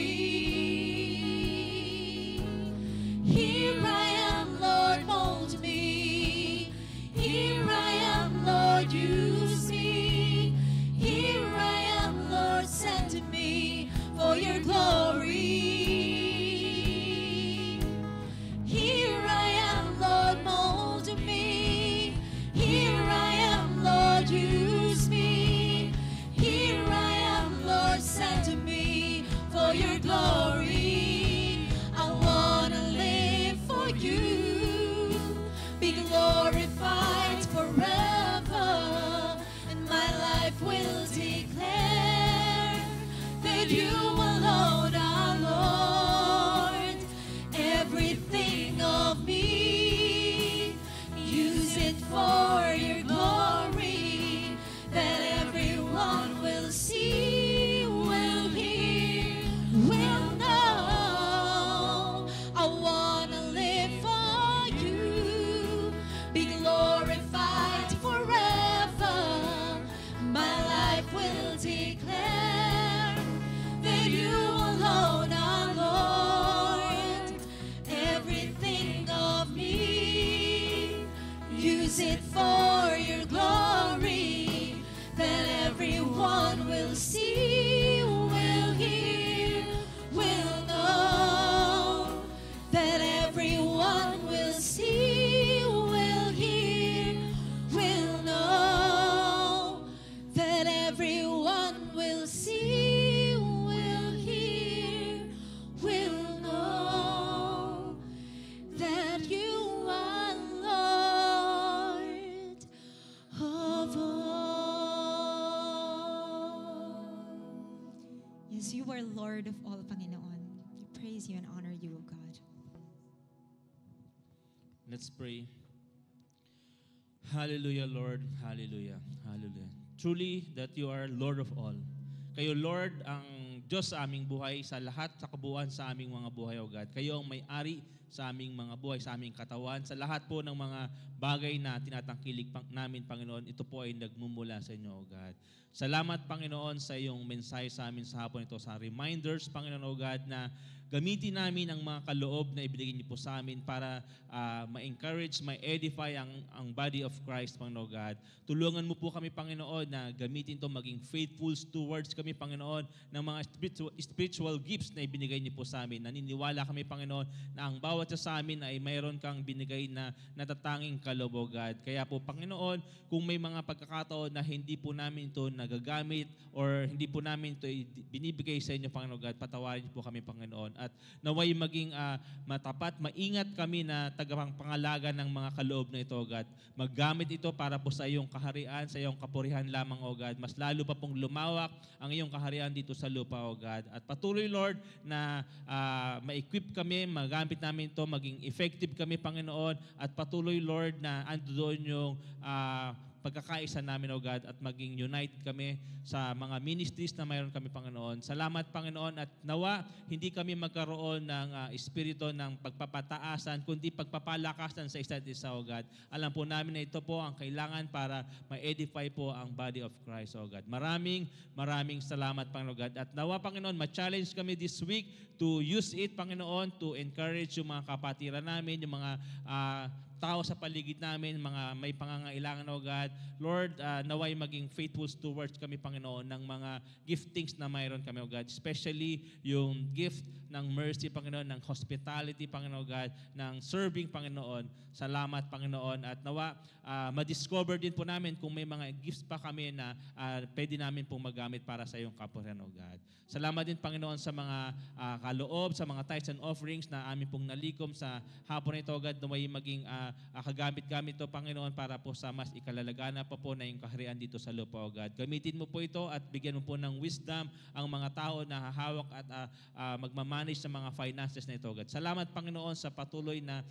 Here I am, Lord, mold me. Here I am, Lord, use me. Here I am, Lord, send me for your glory. Here I am, Lord, mold me. Here I am, Lord, use me. Here I am, Lord, send me for your glory. I wanna live for you, be glorified forever, and my life will declare that you alone are Lord. Everything of me, use it for your glory, that everyone will see, will hear, will know. I wanna live for you, be glorified forever. My life will declare that you alone are Lord. Everything of me, use it for your glory, that everyone will see, will hear, will know. That everyone will see, will hear, will know. That everyone will see, will hear, will know that you are Lord of all. Yes, you are Lord of all, Panginoon. We praise you and honor you, O God. Let's pray. Hallelujah, Lord. Hallelujah. Hallelujah. Truly that you are Lord of all. Kayo, Lord, ang Diyos sa aming buhay, sa lahat, sa kabuuan sa aming mga buhay, O God. Kayo ang may-ari sa aming mga buhay, sa aming katawan, sa lahat po ng mga bagay na tinatangkilik namin, Panginoon, ito po ay nagmumula sa inyo, O God. Salamat, Panginoon, sa iyong mensahe sa amin sa hapon ito, sa reminders, Panginoon, O God, na gamitin namin ang mga kaloob na ibigay niyo po sa amin para ma-encourage, ma-edify ang body of Christ, Panginoon God. Tulungan mo po kami, Panginoon, na gamitin ito, maging faithful stewards kami, Panginoon, ng mga spiritual gifts na ibinigay niyo po sa amin. Naniniwala kami, Panginoon, na ang bawat isa sa amin ay mayroon kang binigay na natatanging kaloob, O God. Kaya po, Panginoon, kung may mga pagkakataon na hindi po namin ito nagagamit or hindi po namin ito binibigay sa inyo, Panginoon God, patawarin niyo po kami, Panginoon. At naway maging matapat, maingat kami na tagapangalaga ng mga kaloob na ito, O God. Maggamit ito para po sa iyong kaharian, sa iyong kapurihan lamang, O God. Mas lalo pa pong lumawak ang iyong kaharian dito sa lupa, O God. At patuloy, Lord, na ma-equip kami, magamit namin ito, maging effective kami, Panginoon. At patuloy, Lord, na ando doon yung pagkakaisa namin, O God, at maging united kami sa mga ministries na mayroon kami, Panginoon. Salamat, Panginoon, at nawa, hindi kami magkaroon ng espiritu ng pagpapataasan, kundi pagpapalakasan sa isa't isa, O God. Alam po namin na ito po ang kailangan para ma-edify po ang body of Christ, O God. Maraming salamat, Panginoon God. At nawa, Panginoon, ma-challenge kami this week to use it, Panginoon, to encourage yung mga kapatiran namin, yung mga tao sa paligid namin, mga may pangangailangan, O God. Lord, naway maging faithful stewards kami, Panginoon, ng mga giftings na mayroon kami, O God. Especially yung gift ng mercy, Panginoon, ng hospitality, Panginoon God, ng serving, Panginoon. Salamat, Panginoon. At nawa, ma-discover din po namin kung may mga gifts pa kami na pwede namin pong magamit para sa iyong kapurihan, O God. Salamat din, Panginoon, sa mga kaloob, sa mga tithes and offerings na amin pong nalikom sa hapon ito, O God, naway maging kagamit-gamit ito, Panginoon, para po sa mas ikalalagana pa po na yung kaharian dito sa lupa, O God. Gamitin mo po ito at bigyan mo po ng wisdom ang mga tao na hahawak at magmamahal mag-manage ng mga finances na ito, God. Salamat, Panginoon, sa patuloy na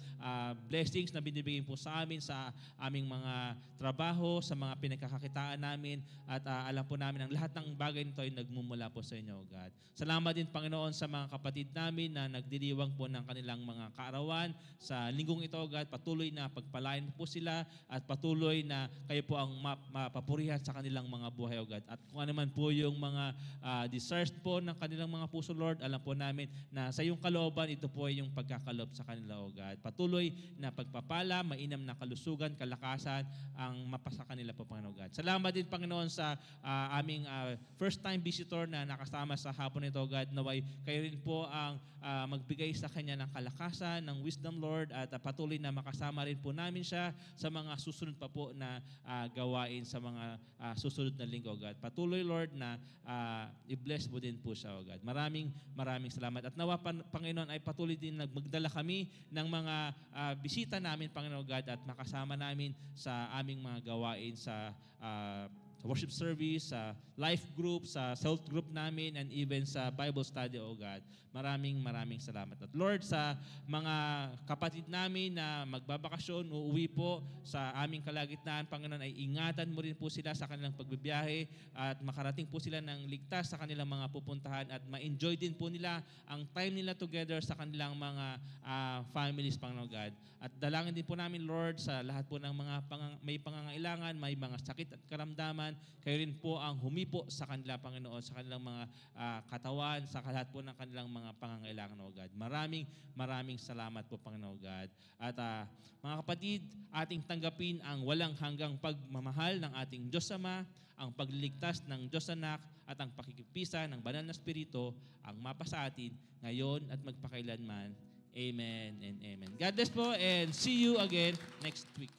blessings na binibigay po sa amin, sa aming mga trabaho, sa mga pinagkakakitaan namin, at alam po namin ang lahat ng bagay nito ay nagmumula po sa inyo, God. Salamat din, Panginoon, sa mga kapatid namin na nagdiriwang po ng kanilang mga kaarawan sa linggong ito, God. Patuloy na pagpalain po sila at patuloy na kayo po ang mapapurihan sa kanilang mga buhay, O God. At kung ano man po yung mga desires po ng kanilang mga puso, Lord, alam po namin na sa iyong kalooban, ito po ay yung pagkakalob sa kanila, O God. Patuloy na pagpapala, mainam na kalusugan, kalakasan ang mapasa kanila po, Panginoon God. Salamat din, Panginoon, sa aming first-time visitor na nakasama sa hapon ito, God. Naway kayo rin po ang magbigay sa kanya ng kalakasan, ng wisdom, Lord, at patuloy na makasama rin po namin siya sa mga susunod pa po na gawain sa mga susunod na linggo, God. Patuloy, Lord, na i-bless mo din po siya, O God. Maraming salamat. At nawa, Panginoon, ay patuloy din magdala kami ng mga bisita namin, Panginoon God, at makasama namin sa aming mga gawain sa worship service, sa life group, sa health group namin, and even sa Bible study, O God. Maraming salamat. At Lord, sa mga kapatid namin na magbabakasyon, uuwi po sa aming kalagitnaan, Panginoon, ay ingatan mo rin po sila sa kanilang pagbibiyahe at makarating po sila ng ligtas sa kanilang mga pupuntahan at ma-enjoy din po nila ang time nila together sa kanilang mga families, Panginoon God. At dalangin din po namin, Lord, sa lahat po ng mga may pangangailangan, may mga sakit at karamdaman, kayo rin po ang humipo sa kanila, Panginoon, sa kanilang mga katawan, sa lahat po ng kanilang mga pangangailangan, O God. Maraming salamat po, Panginoon God. At mga kapatid, ating tanggapin ang walang hanggang pagmamahal ng ating Diyos Ama, ang pagliligtas ng Diyos Anak, at ang pakikipisa ng Banal na Espiritu ang mapa sa atin ngayon at magpakailanman. Amen and amen. God bless po, and see you again next week.